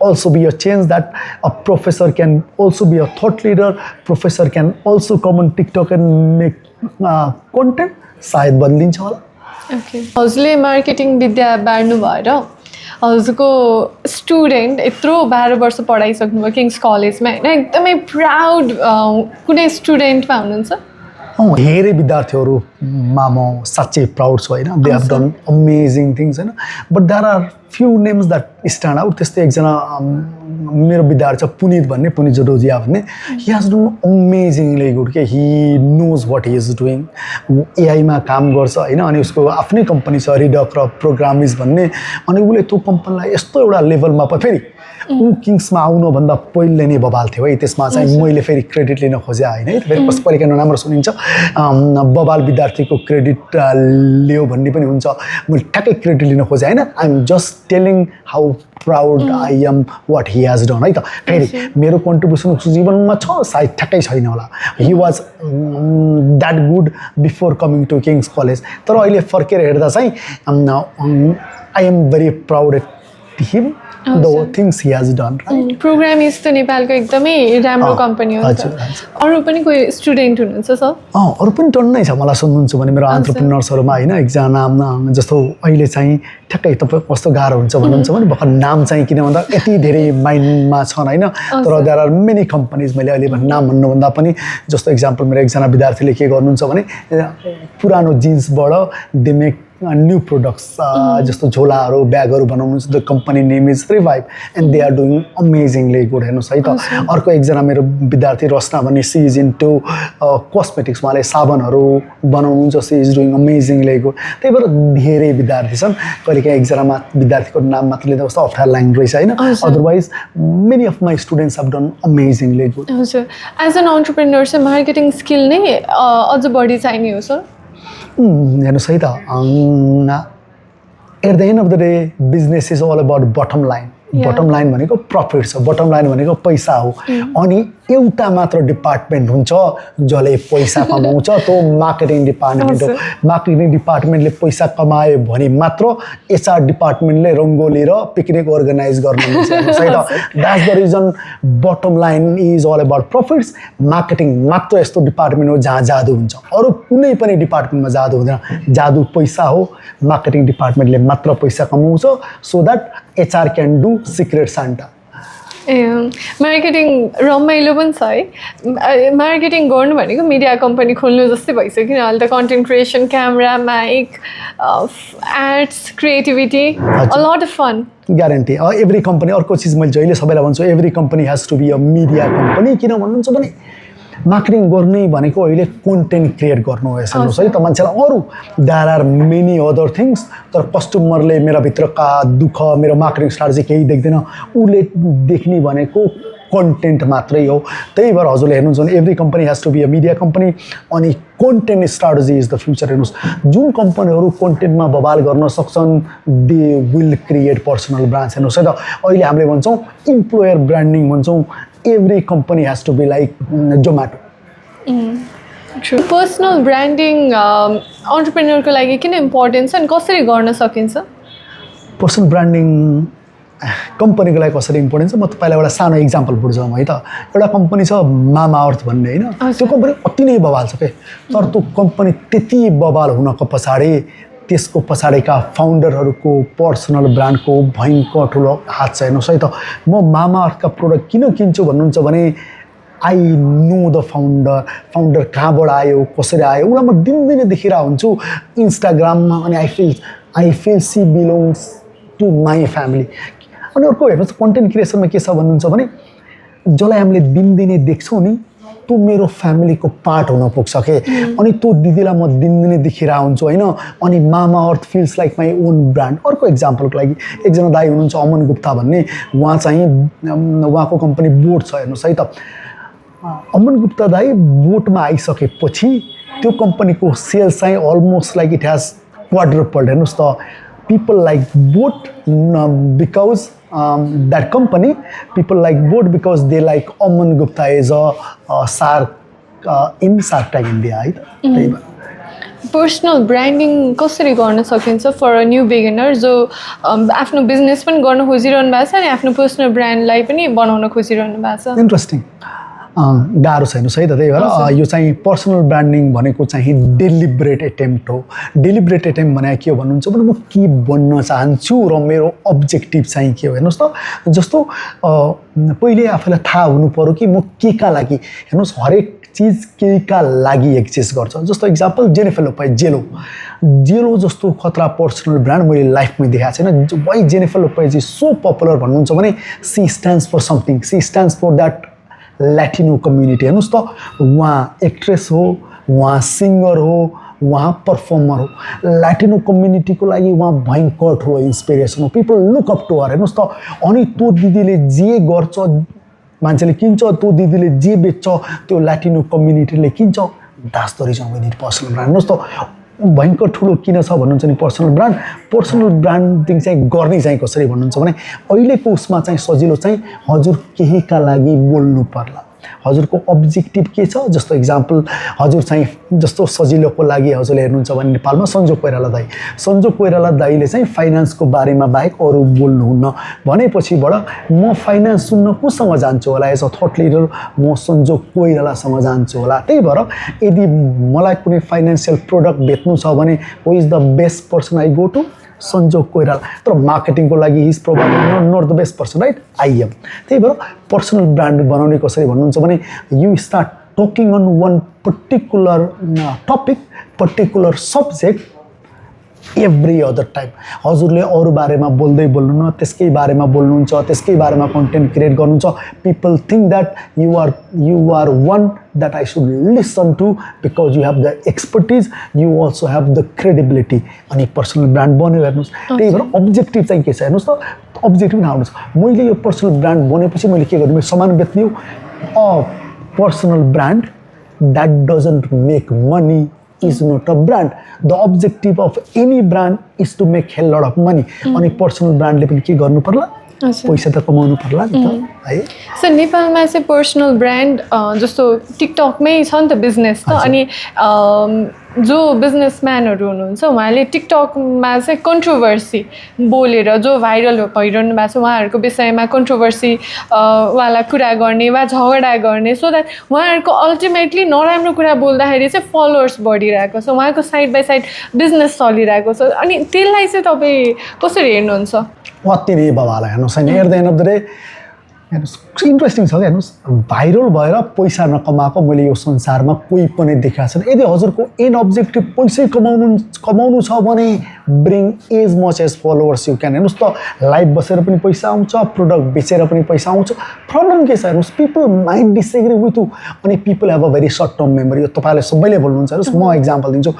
also be a change that a professor can also be a thought leader. Professor can also come on TikTok and make content. सायद बदलिन्छ होला. Okay. हजुरले मार्केटिङ विद्या बार्नु भएर हजुरको स्टुडेन्ट यत्रो 12 वर्ष पढाइसक्नुभयो किङ्स कलेजमा होइन एकदमै प्राउड कुनै स्टुडेन्टमा हुनुहुन्छ? धेरै विद्यार्थीहरूमा म साँच्चै प्राउड छु होइन they have done amazing things होइन but there are few names that stand out त्यस्तै एकजना मेरो विद्यार्थी छ पुनित भन्ने पुनित जोडोजिया भन्ने he has done amazingly good के he knows what he is doing एआईमा काम गर्छ होइन अनि उसको आफ्नै कम्पनी छ रिडक र प्रोग्रामिज भन्ने अनि उसले त्यो कम्पनीलाई यस्तो एउटा लेभलमा फेरि ऊ किङ्समा आउनुभन्दा पहिले नै बबाल थियो है त्यसमा चाहिँ मैले फेरि क्रेडिट लिन खोजेँ होइन है फेरि कसैले नराम्रो सुनिन्छ बबाल विद्यार्थीको क्रेडिट लियो भन्ने पनि हुन्छ मैले ठ्याक्कै क्रेडिट लिन खोजेँ होइन I am just telling how proud I am what he has done है त फेरि मेरो कन्ट्रिब्युसन उसको जीवनमा छ सायद ठ्याक्कै छैन होला he was that good before coming to King's college तर अहिले फर्केर हेर्दा चाहिँ I am very proud at him the things he has done right प्रोग्रामिज त नेपालको एकदमै राम्रो कम्पनी हो अरु पनि कोही स्टुडेन्ट हुनुहुन्छ सर अरु पनि टन्नै छ मलाई सुन्नुहुन्छ भने मेरो एन्टरप्रेन्योर्सहरुमा हैन एकजना जस्तो अहिले चाहिँ ठ्याक्कै तपाईँ कस्तो गाह्रो हुन्छ भन्नुहुन्छ भने भर्खर नाम चाहिँ किन भन्दा यति धेरै माइन्डमा छन् हैन तर देयर आर मेनी कम्पनीज मैले अहिले नाम भन्नु भन्दा पनि जस्तो एक्जाम्पल मेरो एकजना विद्यार्थीले के गर्नुहुन्छ भने पुरानो जिन्सबाट दे मेक न्यू प्रोडक्ट्स जस्तो झोलाहरू ब्यागहरू बनाउनुहुन्छ the company name is Revive and they are doing amazingly good हेर्नुहोस् है त अर्को एकजना मेरो विद्यार्थी रस्ना भन्ने सी इज इन्टु कस्मेटिक्स उहाँले साबनहरू बनाउनुहुन्छ she is doing amazingly good त्यही भएर धेरै विद्यार्थी छन् कहिलेकाहीँ एकजना विद्यार्थीको नाम मात्र लिँदा कस्तो अप्ठ्यारो लाग्ने रहेछ होइन otherwise many of my students have done amazingly good हजुर एज एन अन्टरप्रेन्योर चाहिँ मार्केटिङ स्किल नै अझ बढी चाहिने हो सर हेर्नुहोस् है त at the end of the day business is all about bottom line bottom line भनेको प्रफिट छ बटम लाइन भनेको पैसा हो अनि एउटा मात्र डिपार्टमेन्ट हुन्छ जसले पैसा कमाउँछ त्यो मार्केटिङ डिपार्टमेन्ट हो मार्केटिङ डिपार्टमेन्टले पैसा कमायो भने मात्र एचआर डिपार्टमेन्टले रङ्गोली र पिकनिक अर्गनाइज गर्नु मिल्छ that's the reason bottom line is all about profits marketing मात्र यस्तो डिपार्टमेन्ट हो जहाँ जादु हुन्छ अरू कुनै पनि डिपार्टमेन्टमा जादु हुँदैन जादु पैसा हो मार्केटिङ डिपार्टमेन्टले मात्र पैसा कमाउँछ so that HR can do secret Santa marketing रमाइलो पनि छ है मार्केटिङ गर्नु भनेको मिडिया कम्पनी खोल्नु जस्तै भइसक्यो किन अहिले त content creation camera mic ads creativity a lot of fun guarantee every company अर्को चिज मैले जहिले सबैलाई भन्छु every company has to be a media company किन भन्नुहुन्छ भने मार्केटिङ गर्ने भनेको अहिले कन्टेन्ट क्रिएट गर्नु हो हेर्नुहोस् है त मान्छेलाई अरू there are many other things तर कस्टमरले मेराभित्रका दुःख मेरो मार्केटिङ स्ट्राटेजी केही देख्दैन उसले देख्ने भनेको कन्टेन्ट मात्रै हो त्यही भएर हजुरले हेर्नुहुन्छ भने every company has to be a media company अनि content strategy is the future हेर्नुहोस् जुन कम्पनीहरू कन्टेन्टमा बवाल गर्न सक्छन् they will create personal brands हेर्नुहोस् है त अहिले हामीले भन्छौँ इम्प्लोयर ब्रान्डिङ भन्छौँ every company has to be like Zomato personal branding अन्टरप्रेन्योरको लागि किन इम्पोर्टेन्ट छ अनि कसरी गर्न सकिन्छ पर्सनल ब्रान्डिङ कम्पनीको लागि कसरी इम्पोर्टेन्ट छ म तपाईँलाई एउटा सानो इक्जाम्पल बुझाउँ है त एउटा कम्पनी छ मामा अर्थ भन्ने होइन त्यो कम्पनी अति नै बवाल छ के तर त्यो कम्पनी त्यति बवाल हुनको पछाडि त्यसको पछाडिका फाउन्डरहरूको पर्सनल ब्रान्डको भयङ्कर ठुलो हात छ हेर्नुहोस् है त म मामा अर्थका प्रोडक्ट किन किन्छु भन्नुहुन्छ भने आई नो द फाउन्डर कहाँबाट आयो कसरी आयो उसलाई म दिनदिनै देखिरहेको हुन्छु इन्स्टाग्राममा अनि I feel she belongs to my family अनि अर्को हेर्नुहोस् कन्टेन्ट क्रिएसनमा के छ भन्नुहुन्छ भने जसलाई हामीले दिनदिनै देख्छौँ नि त्यो मेरो फ्यामिलीको पार्ट हुन पुग्छ के अनि त्यो दिदीलाई म दिनदिनै देखिरहेको हुन्छु होइन अनि Mamaearth feels like my own brand अर्को इक्जाम्पलको लागि एकजना दाइ हुनुहुन्छ अमन गुप्ता भन्ने उहाँ चाहिँ उहाँको कम्पनी बोट छ हेर्नुहोस् है त अमन गुप्ता दाइ बोटमा आइसकेपछि त्यो कम्पनीको सेल्स चाहिँ almost like it has quadrupled हेर्नुहोस् त people like boat because that company people like boat because they like Aman Gupta is a shark in Shark Tank India है पर्सनल ब्रान्डिङ कसरी गर्न सकिन्छ फर अ न्यू बिगिनर जो आफ्नो बिजनेस पनि गर्न खोजिरहनु भएको छ अनि आफ्नो पर्सनल ब्रान्डलाई पनि बनाउन खोजिरहनु भएको छ इन्ट्रेस्टिङ गाह्रो छैन है त त्यही भएर यो चाहिँ पर्सनल ब्रान्डिङ भनेको चाहिँ डेलिब्रेट एटेम्प्ट हो डेलिब्रेट एटेम्प्ट भने के हो भन्नुहुन्छ भने म के बन्न चाहन्छु र मेरो अब्जेक्टिभ चाहिँ के हो हेर्नुहोस् त जस्तो पहिले आफूलाई थाहा हुनु पर्यो कि म के का लागि हेर्नुहोस् हरेक चिज केहीका लागि एक्जिस्ट गर्छ जस्तो इक्जाम्पल जेनिफर लोपेज जेलो जस्तो खतरा पर्सनल ब्रान्ड मैले लाइफमै देखाएको छैन why Jennifer Lopez is so popular भन्नुहुन्छ भने she stands for something she stands for that Latino community हेर्नुहोस् त उहाँ एक्ट्रेस हो उहाँ सिङ्गर हो उहाँ पर्फर्मर हो ल्याटिनो कम्युनिटीको लागि उहाँ भयङ्कर ठुलो इन्सपिरेसन हो people look up to her हेर्नुहोस् त अनि त्यो दिदीले जे गर्छ मान्छेले किन्छ त्यो दिदीले जे बेच्छ त्यो ल्याटिनो कम्युनिटीले किन्छ that's the reason we need personal brand हेर्नुहोस् त भयङ्कर ठुलो किन छ भन्नुहुन्छ नि पर्सनल ब्रान्डिङ चाहिँ गर्ने चाहिँ कसरी भन्नुहुन्छ भने अहिलेको उसमा चाहिँ सजिलो चाहिँ हजुर केहीका लागि बोल्नु पर्ला हजुरको अब्जेक्टिभ के छ जस्तो इक्जाम्पल हजुर चाहिँ जस्तो सजिलोको लागि हजुरले हेर्नुहुन्छ भने नेपालमा सन्जो कोइराला दाइले चाहिँ फाइनेन्सको बारेमा बाहेक अरू बोल्नुहुन्न भनेपछिबाट म फाइनेन्स सुन्न कोसँग जान्छु होला एज अ थट लिडर म सन्जो कोइरालासँग जान्छु होला त्यही भएर यदि मलाई कुनै फाइनेन्सियल प्रोडक्ट बेच्नु छ भने who is the best person I go to Sanjog Koirala तर मार्केटिङको लागि his provide not the best person right I am त्यही भएर पर्सनल ब्रान्ड बनाउने कसरी भन्नुहुन्छ भने you start talking on one particular topic particular subject every other time हजुरले अरू बारेमा बोल्दै बोल्नु न त्यसकै बारेमा बोल्नुहुन्छ त्यसकै बारेमा कन्टेन्ट क्रिएट गर्नुहुन्छ people think that you are one that I should listen to because you have the expertise you also have the credibility अनि पर्सनल ब्रान्ड बन्यो हेर्नुहोस् त्यही भएर अब्जेक्टिभ चाहिँ के छ हेर्नुहोस् त अब्जेक्टिभ नआउनुहोस् मैले यो पर्सनल ब्रान्ड बनेपछि मैले के गर्नु सामान बेच्ने हो personal brand that doesn't make money is not a brand. The objective of any brand is to make hell lot of money. अनि पर्सनल ब्रान्डले पनि के गर्नु पर्ला पैसा त कमाउनु पर्ला नि त है सो नेपालमा चाहिँ पर्सनल ब्रान्ड जस्तो टिकटकमै छ नि त बिजनेस त अनि जो बिजनेसम्यानहरू हुनुहुन्छ उहाँले टिकटकमा चाहिँ कन्ट्रोभर्सी बोलेर जो भाइरल भइरहनु भएको छ उहाँहरूको विषयमा कन्ट्रोभर्सी वाला कुरा गर्ने वा झगडा गर्ने सो द्याट उहाँहरूको अल्टिमेटली नराम्रो कुरा बोल्दाखेरि चाहिँ फलोवर्स बढिरहेको छ उहाँको साइड बाई साइड बिजनेस चलिरहेको छ अनि त्यसलाई चाहिँ तपाईँ कसरी हेर्नुहुन्छ अति नै बवाल हेर्नुहोस् होइन at the end of the day हेर्नुहोस् इन्ट्रेस्टिङ छ क्या हेर्नुहोस् भाइरल भएर पैसा नकमाएको मैले यो संसारमा कोही पनि देखाएको छैन यदि हजुरको एन अब्जेक्टिभ पैसै कमाउनु छ भने bring as much as followers you can हेर्नुहोस् त लाइभ बसेर पनि पैसा आउँछ प्रोडक्ट बेचेर पनि पैसा आउँछ प्रब्लम के छ हेर्नुहोस् people mind disagree with you अनि people have a very short term memory यो तपाईँले सबैले बोल्नुहुन्छ हेर्नुहोस् म इक्जाम्पल दिन्छु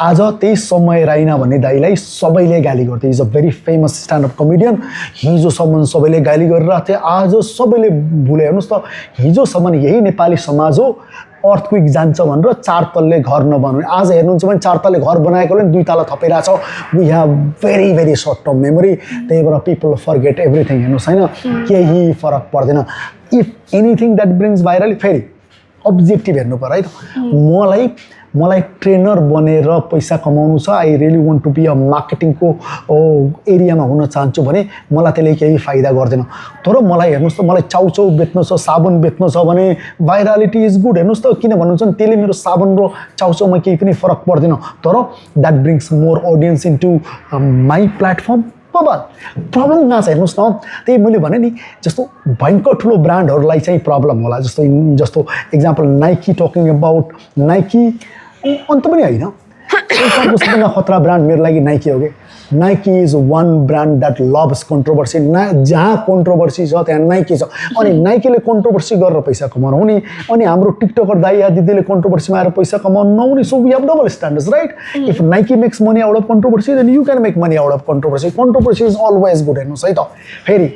आज त्यही समय राइना भन्ने दाइलाई सबैले गाली गर्थे is a very famous standup comedian हिजोसम्म सबैले गाली गरिरहेको थिए आज सबैले भुले हेर्नुहोस् त हिजोसम्म यही नेपाली समाज हो अर्थक्विक जान्छ भनेर 4 तल्ले घर नबनाउने आज हेर्नुहुन्छ भने 4 तल्ले घर बनाएकोले 2 तला थपिरहेछ we have very very short term memory त्यही भएर पिपल फर्गेट एभ्रिथिङ हेर्नुहोस् होइन केही फरक पर्दैन if anything that brings viral फेरि अब्जेक्टिभ हेर्नु पर्यो है त मलाई ट्रेनर बनेर पैसा कमाउनु छ I really want to be a मार्केटिङको एरियामा हुन चाहन्छु भने मलाई त्यसले केही फाइदा गर्दैन तर मलाई हेर्नुहोस् त मलाई चाउचाउ बेच्नु छ साबुन बेच्नु छ भने भाइरालिटी इज गुड हेर्नुहोस् त किन भन्नुहुन्छ भने त्यसले मेरो साबुन र चाउचाउमा केही पनि फरक पर्दैन तर that brings more audience into my platform problem कहाँ छ हेर्नुहोस् न त्यही मैले भने नि जस्तो भयङ्कर ठुलो ब्रान्डहरूलाई चाहिँ प्रब्लम होला जस्तो example Nike talking about Nike अन्त पनि होइन सबभन्दा खतरा ब्रान्ड मेरो लागि नाइकी हो कि Nike is one brand that loves controversy जहाँ कन्ट्रोभर्सी छ त्यहाँ नाइकी छ अनि नाइकीले कन्ट्रोभर्सी गरेर पैसा कमाउनु हुने अनि हाम्रो टिकटकर दाइ या दिदीले कन्ट्रोभर्सीमा आएर पैसा कमाउनु नहुने so we have double standards right if Nike makes money out of controversy then you can make money out of controversy is always good हेर्नुहोस् है त फेरि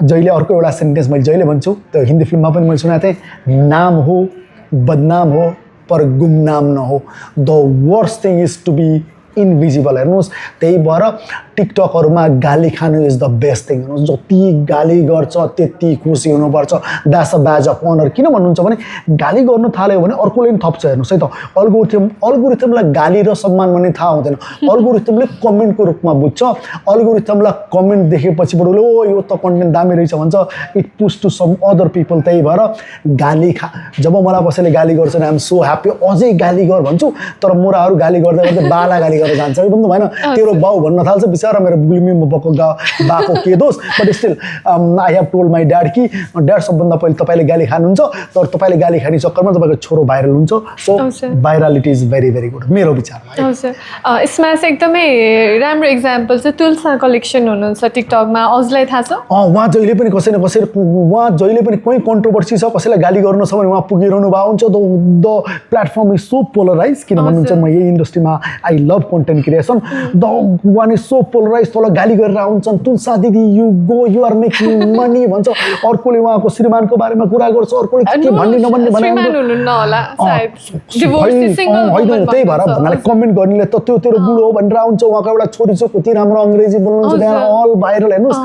जहिले अर्को एउटा सेन्टेन्स मैले जहिले भन्छु त्यो हिन्दी फिल्ममा पनि मैले सुनेको थिएँ नाम हो बदनाम हो पर गुमनाम न हो the worst thing is to be invisible हेर्नुहोस् त्यही भएर टिकटकहरूमा गाली खानु इज द बेस्ट थिङ हेर्नुहोस् जति गाली गर्छ त्यति खुसी हुनुपर्छ द्याट्स अ ब्याज अफ अनर किन भन्नुहुन्छ भने गाली गर्नु थाल्यो भने अर्कोले पनि थप्छ हेर्नुहोस् है त अल्गोरिथमलाई गाली र सम्मान भन्ने थाहा हुँदैन अल्गोरिथमले कमेन्टको रूपमा बुझ्छ अल्गोरिथमलाई कमेन्ट देखेपछि बरु ओ यो त कन्टेन्ट दामी रहेछ भन्छ it push to some other people त्यही भएर जब मलाई कसैले गाली गर्छ आइ एम सो ह्याप्पी अझै गाली गर भन्छु तर मोराहरू गाली गर्दा गर्दै बाला गाली गरेर जान्छ कि भन्नु भएन तेरो बाउ भन्न थाल्छ बिचरा मेरो गुल्मीमा बाको के दोष but still I have told my dad कि ड्याड सबभन्दा पहिले तपाईँले गाली खानुहुन्छ तर तपाईँले गाली खाने चक्करमा तपाईँको छोरो भाइरल हुन्छ so virality is very very good मेरो विचारमा यसमा चाहिँ एकदमै राम्रो इक्जाम्पल चाहिँ तुलसा कलेक्सन हुनुहुन्छ टिकटकमा अझलाई थाहा छ उहाँ जहिले पनि कसै न कसै उहाँ जहिले पनि कोही कन्ट्रोभर्सी छ कसैलाई गाली गर्नु छ भने उहाँ पुगिरहनु भएको हुन्छ the platform is so polarise किन भन्नुहुन्छ म यही इन्डस्ट्रीमा I love content creation the one is so polarise तल गाली गरेर आउँछन् तुलसा दिदी you go you are making money भन्छ अर्कोले उहाँको श्रीमानको बारेमा कुरा गर्छ अर्कोले के भन्ने नभन्ने होइन त्यही भएर भन्नाले कमेन्ट गर्नेले त त्यो तेरो बुढो हो भनेर आउँछ उहाँको एउटा छोरी छ कति राम्रो अङ्ग्रेजी बोल्नुहुन्छ त्यहाँ अल भाइरल हेर्नुहोस्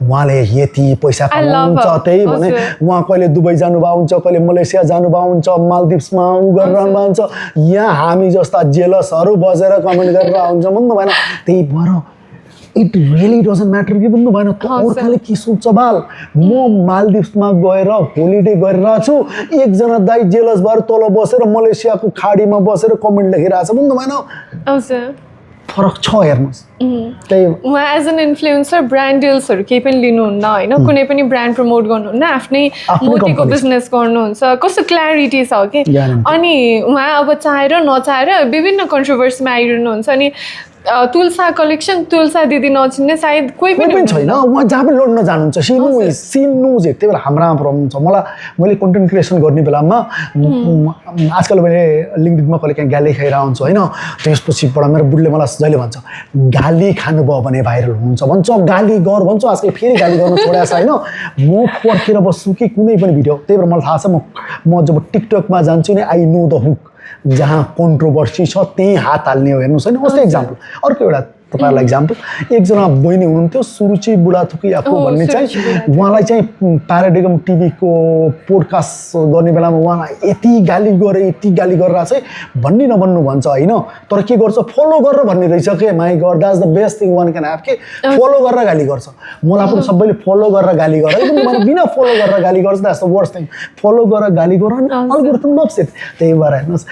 उहाँले यति पैसा कमाउनुहुन्छ त्यही भने उहाँ कहिले दुबई जानुभएको हुन्छ कहिले मलेसिया जानुभएको हुन्छ मालदिप्समा उ गरेर आउनुहुन्छ यहाँ हामी जस्ता जेलसहरू बसेर कमेन्ट गरेर आउँछ भन्नु भएन त्यही भएर इट रियली डजन्ट म्याटर कि भन्नु भएन अर्काले के सोच्छ बाल म मालदिप्समा गएर होलिडे गरिरहेको छु एकजना दाइ जेलस भएर तल बसेर मलेसियाको खाडीमा बसेर कमेन्ट लेखिरहेछ भन्नु भएन फरक छ हेर्नुहोस् त्यही उहाँ एज एन इन्फ्लुएन्सर ब्रान्ड डिल्सहरू केही पनि लिनुहुन्न होइन कुनै पनि ब्रान्ड प्रमोट गर्नुहुन्न आफ्नै मोटीको बिजनेस गर्नुहुन्छ कस्तो क्ल्यारिटी छ कि अनि उहाँ अब चाहेर नचाहेर विभिन्न कन्ट्रोभर्सीमा आइरहनुहुन्छ अनि तुलसा कलेक्सन तुलसा दिदी नचिन्ने सायद कोही पनि छैन उहाँ जहाँ पनि लड्न जानुहुन्छ सिन्नुज त्यही भएर हाम्रोमा प्रब्लम छ मैले कन्टेन्ट क्रिएसन गर्ने बेलामा आजकल मैले लिङ्कडिनमा कहिले काहीँ गाली खाएर आउँछु होइन त्यसपछिबाट मेरो बुढले मलाई जहिले भन्छ गाली खानुभयो भने भाइरल हुन्छ भन्छ गाली गर भन्छ आजकल फेरि गाली गर्नु छोडेको छ होइन म पर्खेर बस्छु कि कुनै पनि भिडियो त्यही भएर मलाई थाहा छ म जब टिकटकमा जान्छु नि आई नो द हुक जहाँ कन्ट्रोभर्सी छ त्यहीँ हात हाल्ने हो हेर्नुहोस् होइन कस्तो इक्जाम्पल अर्को एउटा तपाईँहरूलाई इक्जाम्पल एकजना बहिनी हुनुहुन्थ्यो सुरुचि बुढाथोकी आफू भन्ने चाहिँ उहाँलाई चाहिँ प्याराडिगम टिभीको पोडकास्ट गर्ने बेलामा उहाँलाई यति गाली गरेर चाहिँ भन्ने नभन्नु भन्छ होइन तर के गर्छ फलो गरेर भन्ने रहेछ के my god that's the best thing one can have के फलो गरेर गाली गर्छ मलाई पनि सबैले फलो गरेर गाली गर बिना फलो गरेर गाली गर्छ that's the worst thing follow गरेर गाली गर अल्गोरिथम लभ्स इट त्यही भएर हेर्नुहोस्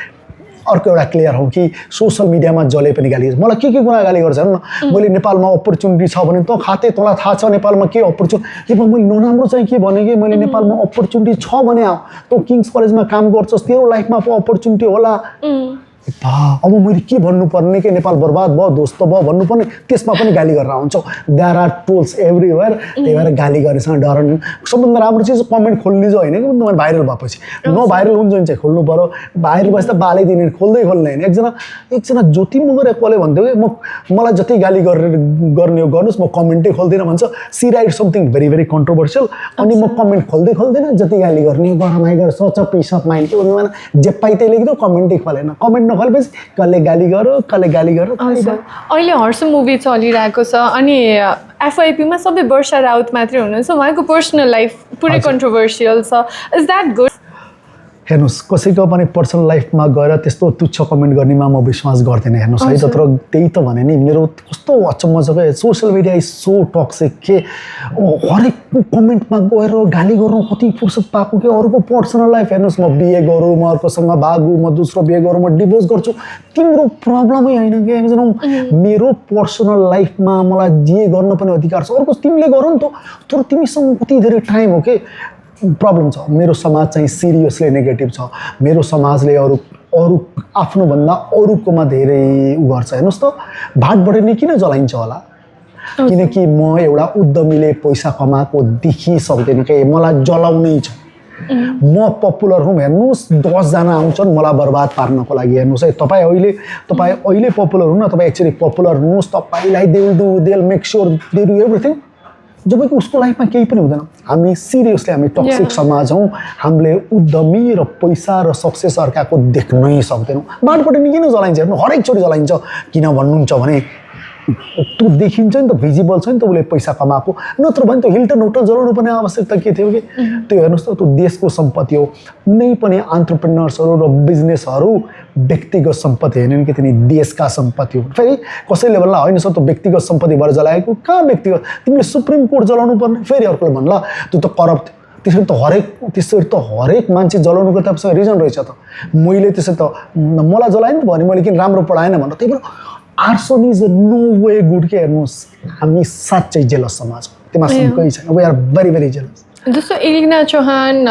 अर्को एउटा क्लियर हो कि सोसल मिडियामा जसले पनि गाली गर्छ मलाई के कुरा गाली गर्छ हेर्नु न मैले नेपालमा अपर्च्युनिटी छ भने त खाते तँलाई थाहा छ नेपालमा के अपर्च्युनिटी के मैले नराम्रो चाहिँ के भने कि मैले नेपालमा अपर्च्युनिटी छ भने तँ किङ्स कलेजमा काम गर्छस् तेरो लाइफमा पो अपर्च्युनिटी होला अब मैले के भन्नुपर्ने कि नेपाल बर्बाद भयो ध्वस्त भयो भन्नुपर्ने त्यसमा पनि गाली गरेर आउँछौ देयर आर टुल्स एभ्रिवेयर त्यही भएर गाली गरेसँग डर सबभन्दा राम्रो चिज कमेन्ट खोल्ने चाहिँ होइन कि तपाईँ भाइरल भएपछि नभाइरल हुन्छ भने चाहिँ खोल्नु पऱ्यो भाइरल भएपछि त बालै दिने खोल्दै खोल्ने होइन एकजना ज्योति मगर कसले भन्थ्यो कि मलाई जति गाली गर्ने हो गर्नुहोस् म कमेन्टै खोल्दिनँ भन्छ she write something very very controversial अनि म कमेन्ट खोल्दैन जति गाली गर्ने गरमाइ गरेर सच पिस अफ माइन्ड के भन्नु भएन जे पाइ त्यही लेखिदियो कमेन्टै खोलेन कमेन्ट नखोलेपछि कसले गाली गर्यो अहिले हर्स मुभी चलिरहेको छ अनि एफआइपीमा सबै वर्षा राउत मात्रै हुनुहुन्छ उहाँको पर्सनल लाइफ पुरै कन्ट्रोभर्सियल छ इज द्याट गुड हेर्नुहोस् कसैको पनि पर्सनल लाइफमा गएर त्यस्तो तुच्छ कमेन्ट गर्नेमा म विश्वास गर्दिनँ हेर्नुहोस् है तर त्यही त भने नि मेरो कस्तो अचम्म छ क्या social media is so toxic के हरेक कमेन्टमा गएर गाली गर्नु कति फुर्सद पाएको कि अरूको पर्सनल लाइफ हेर्नुहोस् म बिहे गरौँ म अर्कोसँग भागौँ म दोस्रो बिहे गरौँ म डिभोर्स गर्छु तिम्रो प्रब्लमै होइन कि मेरो पर्सनल लाइफमा मलाई जे गर्न पनि अधिकार छ अर्को तिमीले गर नि त तर तिमीसँग कति धेरै टाइम हो कि प्रब्लम छ मेरो समाज चाहिँ सिरियसली नेगेटिभ छ मेरो समाजले अरू आफ्नोभन्दा अरूकोमा धेरै उ गर्छ हेर्नुहोस् त भाटबढेनी किन जलाइन्छ होला किनकि म एउटा उद्यमीले पैसा कमाएको देखिसक्दैन कि मलाई जलाउनै छ म पपुलर हुँ हेर्नुहोस् 10 जना आउँछन् मलाई बर्बाद पार्नको लागि हेर्नुहोस् है तपाईँ अहिले पपुलर हुनु तपाईँ एक्चुअली पपुलर हुनुहोस् तपाईँलाई they will make sure they do everything जबकि उसको लाइफमा केही पनि हुँदैन हामी सिरियसली हामी टक्सिक समाज हौँ हामीले उद्यमी र पैसा र सक्सेस अर्काको देख्नै सक्दैनौँ बाटोपट्टि नि किन जलाइन्छ हेर्नु हरेकचोटि जलाइन्छ किन भन्नुहुन्छ भने त्यो देखिन्छ नि त भिजिबल छ नि त उसले पैसा कमाएको नत्र भने त हिल्टन होटल जलाउनु पर्ने आवश्यकता के थियो कि त्यो हेर्नुहोस् त त्यो देशको सम्पत्ति हो कुनै पनि एन्टरप्रेन्योर्सहरू र बिजनेसहरू व्यक्तिगत सम्पत्ति होइन कि तिनी देशका सम्पत्ति हो फेरि कसैले भन्ला होइन सर त्यो व्यक्तिगत सम्पत्ति भएर जलाएको कहाँ व्यक्तिगत तिमीले सुप्रिम कोर्ट जलाउनु पर्ने फेरि अर्कोले भन्ला त्यो त करप्ट त्यसरी त हरेक मान्छे जलाउनुको तपाईँसँग रिजन रहेछ त मैले त्यसरी त मलाई जलाएन भने मैले किन राम्रो पढाएन भनेर त्यही भएर arson is no way good के हेर्नुहोस् हामी साँच्चै जेलस समाज हो त्यसमा केही छैन we are very very jealous जस्तो एलिना चौहान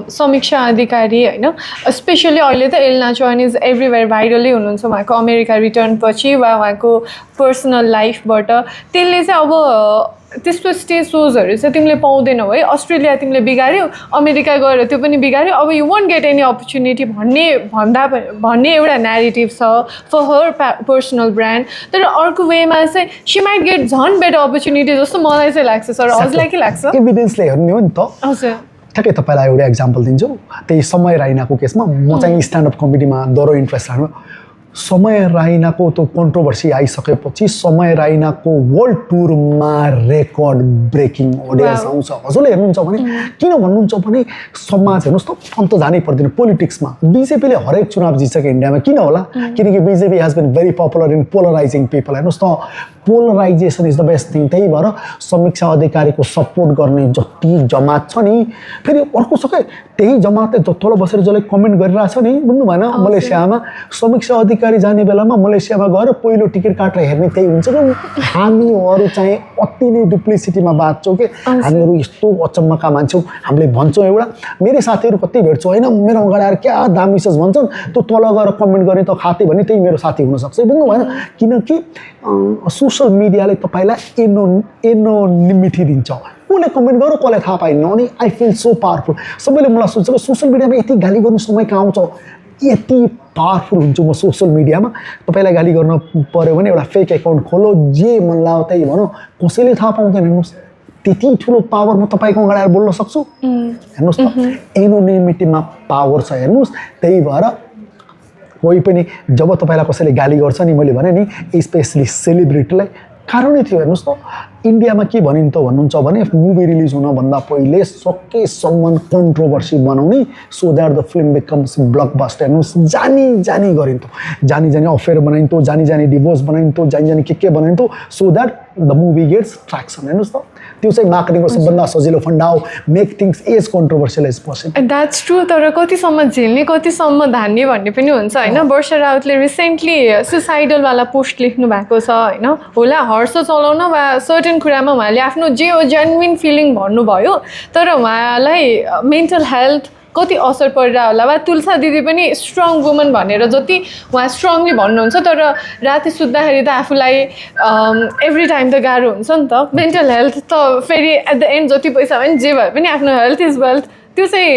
समीक्षा अधिकारी होइन स्पेसली अहिले त एलिना चौहान इज एभ्रिवेयर भाइरलै हुनुहुन्छ उहाँको अमेरिका रिटर्न पछि वा उहाँको पर्सनल लाइफबाट त्यसले चाहिँ अब त्यस्तो स्टेज सोजहरू चाहिँ तिमीले पाउँदैनौ है अस्ट्रेलिया तिमीले बिगाऱ्यौ अमेरिका गएर त्यो पनि बिगाऱ्यो अब you won't get any opportunity भन्ने एउटा न्यारेटिभ छ फर हर पर्सनल ब्रान्ड तर अर्को वेमा चाहिँ सी माइट गेट झन् बेटर अपर्च्युनिटी जस्तो मलाई चाहिँ लाग्छ सर हजुरलाई के लाग्छ एभिडेन्सले हेर्ने हो नि त हजुर ठ्याक्कै तपाईँलाई एउटा इक्जाम्पल दिन्छु त्यही समय राइनाको केसमा म चाहिँ स्ट्यान्डअप कमेडीमा दरो इन्ट्रेस्ट राख्नु समय राइनाको त्यो कन्ट्रोभर्सी आइसकेपछि समय राइनाको वर्ल्ड टुरमा रेकर्ड ब्रेकिङ अडियन्स आउँछ हजुरले हेर्नुहुन्छ भने किन भन्नुहुन्छ भने समाज हेर्नुहोस् त अन्त जानै पर्दैन पोलिटिक्समा बिजेपीले हरेक चुनाव जित्छ इन्डियामा किन होला किनकि BJP has been very popular in polarising people हेर्नुहोस् त polarisation is the best thing त्यही भएर समीक्षा अधिकारीको सपोर्ट गर्ने जति जमात छ नि फेरि अर्को छ क्या त्यही जमातले तल बसेर जसले कमेन्ट गरिरहेको छ नि बुझ्नु भएन मलेसियामा समीक्षा अधिकारी जाने बेलामा मलेसियामा गएर पहिलो टिकट काटेर हेर्ने त्यही हुन्छ कि हामीहरू चाहिँ अति नै डुप्लिसिटीमा बाँच्छौँ कि हामीहरू यस्तो अचम्मका मान्छौँ हामीले भन्छौँ एउटा मेरै साथीहरू कति भेट्छौँ होइन मेरो अगाडि आएर क्या दामी छ भन्छन् त्यो तल गएर कमेन्ट गर्ने त खाते भने त्यही मेरो साथी हुनसक्छ बुझ्नु भएन किनकि सोसल मिडियाले तपाईँलाई एनोनिमिटी दिन्छ कसले कमेन्ट गर्यो कसले थाहा पाइन्न अनि आई फिल सो पावरफुल सबैले मलाई सोध्छ कि सोसियल मिडियामा यति गाली गर्ने समय कहाँ आउँछ यति पावरफुल हुन्छु म सोसियल मिडियामा तपाईँलाई गाली गर्न पऱ्यो भने एउटा फेक एकाउन्ट खोलो जे मन लाग्यो त्यही भनौँ कसैले थाहा पाउँदैन हेर्नुहोस् त्यति ठुलो पावर म तपाईँको अगाडि आएर बोल्न सक्छु हेर्नुहोस् त एनोनिमिटीमा पावर छ हेर्नुहोस् त्यही भएर कोही पनि जब तपाईँलाई कसैले गाली गर्छ नि मैले भने नि स्पेसली सेलिब्रिटीलाई कारणै थियो हेर्नुहोस् त इन्डियामा के भनिन्छ भन्नुहुन्छ भने मुभी रिलिज हुनभन्दा पहिले सकेसम्म कन्ट्रोभर्सी बनाउने so that the film becomes blockbuster हेर्नुहोस् जानी गरिन्थ्यो जानी अफेयर बनाइन्थ्यो जानी डिभोर्स बनाइन्थ्यो जानी के बनाइन्थ्यो so that the movie gets traction हेर्नुहोस् त त्यो चाहिँ मार्केटिङको सबभन्दा सजिलो फन्डा हो make things as controversial as possible that's true तर कतिसम्म झेल्ने कतिसम्म धान्ने भन्ने पनि हुन्छ होइन वर्षा राउतले रिसेन्टली सुसाइडलवाला पोस्ट लेख्नु भएको छ होइन होला हर्ष चलाउन वा सर्टेन कुरामा उहाँले आफ्नो जे हो जेन्युन फिलिङ भन्नुभयो तर उहाँलाई मेन्टल हेल्थ कति असर परिरहेको होला वा तुलसा दिदी पनि स्ट्रङ वुमन भनेर जति उहाँ स्ट्रङली भन्नुहुन्छ तर राति सुत्दाखेरि त आफूलाई एभ्री टाइम त गाह्रो हुन्छ नि त मेन्टल हेल्थ त फेरि एट द एन्ड जति पैसा भयो नि जे भए पनि आफ्नो हेल्थ इज वेल्थ त्यो चाहिँ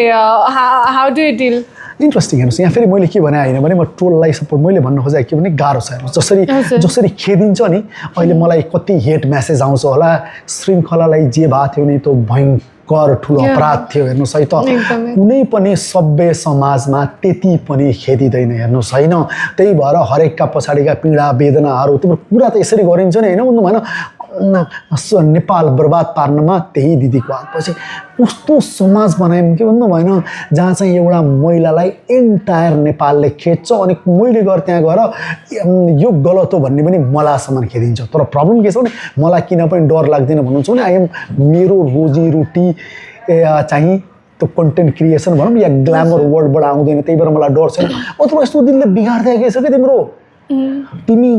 how do you deal interesting हेर्नुहोस् यहाँ फेरि मैले के भने होइन भने म ट्रोललाई सपोर्ट मैले भन्न खोजेँ के भने गाह्रो छ हेर्नुहोस् जसरी खेदिन्छ नि अहिले मलाई कति हेट म्यासेज आउँछ होला श्रृङ्खलालाई जे भएको थियो नि त्यो भयङ्कर ठुलो अपराध थियो हेर्नुहोस् है त कुनै पनि सभ्य समाजमा त्यति पनि खेदिँदैन हेर्नुहोस् होइन त्यही भएर हरेकका पछाडिका पीडा वेदनाहरू तिम्रो कुरा त यसरी गरिन्छ नि होइन भन्नु भएन नेपाल बर्बाद पार्नमा त्यही दिदीको हात पछि कस्तो समाज बनायौँ के भन्नु भएन जहाँ चाहिँ एउटा महिलालाई एन्टायर नेपालले खेद्छ अनि मैले गएर त्यहाँ गएर यो गलत हो भन्ने पनि मलाईसम्म खेदिन्छ तर प्रब्लम के छ भने मलाई किन पनि डर लाग्दैन भन्नुहुन्छ भने आइएम मेरो रोजीरोटी चाहिँ त्यो कन्टेन्ट क्रिएसन भनौँ या ग्ल्यामर वर्ल्डबाट आउँदैन त्यही भएर मलाई डर छैन अथवा यस्तो दिनले बिगार्दै के छ कि तिम्रो तिमी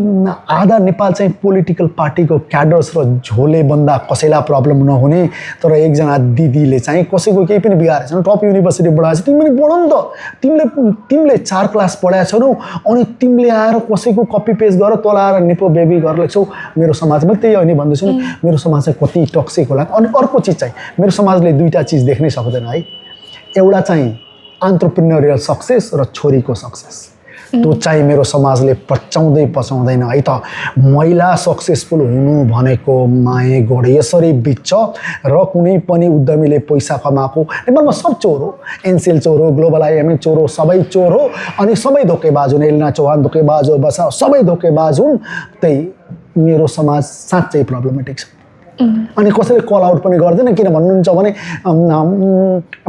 आधा नेपाल चाहिँ पोलिटिकल पार्टीको क्याडर्स र झोले बन्दा कसैलाई प्रब्लम नहुने तर एकजना दिदीले चाहिँ कसैको केही पनि बिगारेको छैन टप युनिभर्सिटी पढाएको छ तिमी पनि पढौ नि त तिमीले 4 क्लास पढाएको छैनौ अनि तिमीले आएर कसैको कपी पेस्ट गरेर तल आएर नेपो बेबी गरेर लेख्छौ मेरो समाजमा त्यही होइन भन्दैछु नि मेरो समाज चाहिँ कति टक्सिक होला अनि अर्को चिज चाहिँ मेरो समाजले दुईटा चिज देख्नै सक्दैन है एउटा चाहिँ एन्टरप्रेन्योरियल सक्सेस र छोरीको सक्सेस त्यो चाहिँ मेरो समाजले पचाउँदैन है त महिला सक्सेसफुल हुनु भनेको माए गोड यसरी बित्छ र कुनै पनि उद्यमीले पैसा कमाएको नेपालमा सब चोर हो एनसेल चोर हो ग्लोबल आइएमए चोर हो सबै चोर हो अनि सबै धोकेबाज हुन् एलिना चौहान धोकेबाज हो बसा सबै धोकेबाज हुन् त्यही मेरो समाज साँच्चै प्रब्लमेटिक छ अनि कसैले कल आउट पनि गर्दैन किन भन्नुहुन्छ भने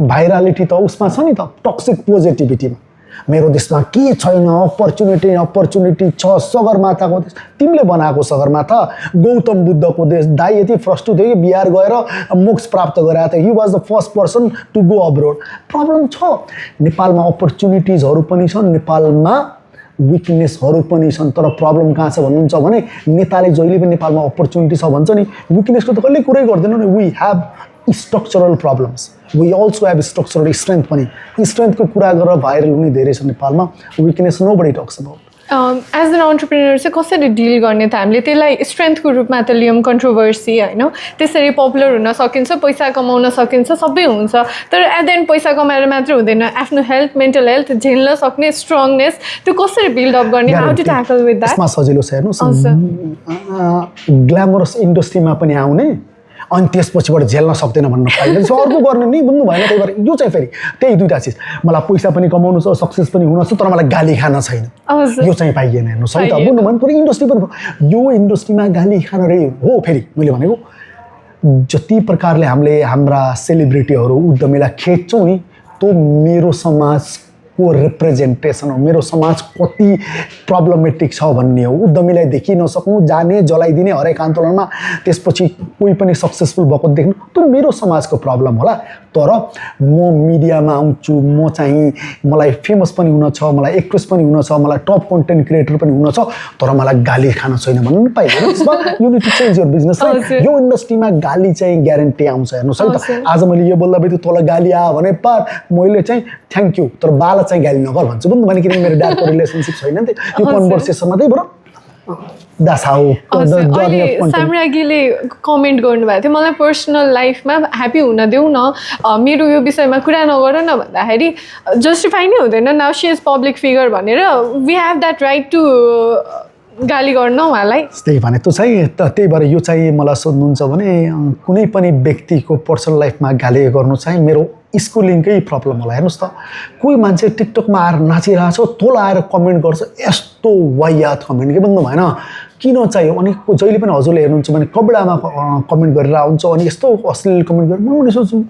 भाइरालिटी त उसमा छ नि त टक्सिक पोजिटिभिटीमा मेरो देशमा के छैन अपर्च्युनिटी छ सगरमाथाको देश तिमीले बनाएको सगरमाथा गौतम बुद्धको देश दाइ यति फ्रस्ट्रेट थियो कि बिहार गएर मोक्ष प्राप्त गराएको थियो he was the first person to go abroad problem छ नेपालमा अपर्च्युनिटिजहरू पनि छन् नेपालमा विकनेसहरू पनि छन् तर प्रब्लम कहाँ छ भन्नुहुन्छ भने नेताले जहिले पनि नेपालमा अपर्च्युनिटी छ भन्छ नि विकनेसको त कहिले कुरै गर्दैन नि we have structural problems we also have structural strength पनि स्ट्रेन्थको कुरा गरेर भाइरल हुने धेरै छ नेपालमा weakness nobody talks about as an entrepreneur चाहिँ कसरी डिल गर्ने त हामीले त्यसलाई स्ट्रेन्थको रूपमा त लियौँ कन्ट्रोभर्सी होइन त्यसरी पपुलर हुन सकिन्छ पैसा कमाउन सकिन्छ सबै हुन्छ तर एट द एन्ड पैसा कमाएर मात्र हुँदैन आफ्नो हेल्थ मेन्टल हेल्थ झेल्न सक्ने स्ट्रङनेस त्यो कसरी बिल्डअप गर्ने how to tackle with that यसमा सजिलो छ हेर्नुहोस् ग्ल्यामरस इन्डस्ट्रीमा पनि आउने अनि त्यसपछिबाट झेल्न सक्दैन भन्न पाइँदैन अर्को गर्ने नि बुझ्नु भएन त्यही भएर यो चाहिँ फेरि त्यही दुईवटा चिज मलाई पैसा पनि कमाउनु छ सक्सेस पनि हुन छ तर मलाई गाली खान छैन यो चाहिँ पाइएन हेर्नुहोस् है त बुझ्नु भएन पुरै इन्डस्ट्री पनि यो इन्डस्ट्रीमा गाली खान रे हो फेरि मैले भनेको जति प्रकारले हामीले हाम्रा सेलिब्रिटीहरू उद्यमीलाई खेद्छौँ नि त्यो मेरो समाजको रिप्रेजेन्टेसन हो मेरो समाज कति प्रब्लमेटिक छ भन्ने हो उद्यमीलाई देखि नसक्नु जाने जलाइदिने हरेक आन्दोलनमा त्यसपछि कोही पनि सक्सेसफुल भएको देख्नु त्यो मेरो समाजको प्रब्लम होला तर म मिडियामा आउँछु म चाहिँ मलाई फेमस पनि हुन छ मलाई एक्ट्रेस पनि हुन छ मलाई टप कन्टेन्ट क्रिएटर पनि हुन छ तर मलाई गाली खान छैन भन्नु पाइँदैन you need to change your business यो इन्डस्ट्रीमा गाली चाहिँ ग्यारेन्टी आउँछ हेर्नुहोस् है त आज मैले यो बोल्दा बित्तिकै तँलाई गाली आयो भने पार मैले चाहिँ थ्याङ्क यू तर बाला चाहिँ गाली नगर भन्छु बुझ्नु भने किनकि मेरो ड्याडको रिलेसनसिप छैन नि त यो कन्भर्सेसनमा त्यही भएर साम्रागीले कमेन्ट गर्नुभएको थियो मलाई पर्सनल लाइफमा ह्याप्पी हुन देऊ न मेरो यो विषयमा कुरा नगर न भन्दाखेरि जस्टिफाई नै हुँदैन now she is public figure भनेर we have that right to गाली गर्न उहाँलाई त्यही भने त्यो चाहिँ त्यही भएर यो चाहिँ मलाई सोध्नुहुन्छ भने कुनै पनि व्यक्तिको पर्सनल लाइफमा गाली गर्नु चाहिँ मेरो स्कुलिङकै प्रब्लम होला हेर्नुहोस् त कोही मान्छे टिकटकमा आएर नाचिरहेको छ तल आएर कमेन्ट गर्छ यस्तो वायात कमेन्ट के भन्नु भएन किन चाहियो अनि जहिले पनि हजुरले हेर्नुहुन्छ भने कबडामा कमेन्ट गरेर आउँछ अनि यस्तो अश्लील कमेन्ट गरेर म पनि सोच्छु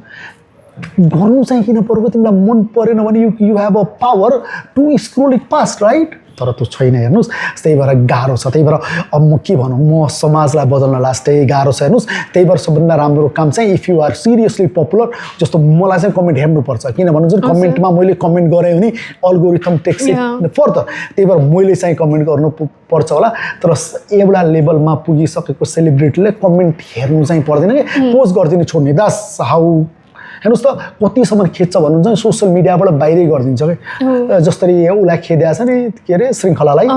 गर्नु चाहिँ किन पर्यो तिमीलाई मन परेन भने you have a power to scroll it past right तर त्यो छैन हेर्नुहोस्। त्यही भएर गाह्रो छ। त्यही भएर अब म के भनौँ, म समाजलाई बदल्न लास्टै गाह्रो छ हेर्नुहोस्। त्यही भएर सबभन्दा राम्रो काम चाहिँ if you are seriously popular, जस्तो मलाई चाहिँ कमेन्ट हेर्नुपर्छ, किन भन्नुहुन्छ कमेन्टमा मैले कमेन्ट गरेँ भने अल्गोरिथम टेक्स इट फर्दर। त्यही भएर मैले चाहिँ कमेन्ट गर्नु पर्छ होला। तर एउटा लेभलमा पुगिसकेको सेलिब्रिटीले कमेन्ट हेर्नु चाहिँ पर्दैन कि, पोस्ट गरिदिनु छोड्ने। That's how. हेर्नुहोस् त कतिसम्म खेद्छ भन्नुहुन्छ सोसियल मिडियाबाट बाहिरै गरिदिन्छ कि, जसरी उसलाई खेद्या छ नि के अरे श्रृङ्खलालाई,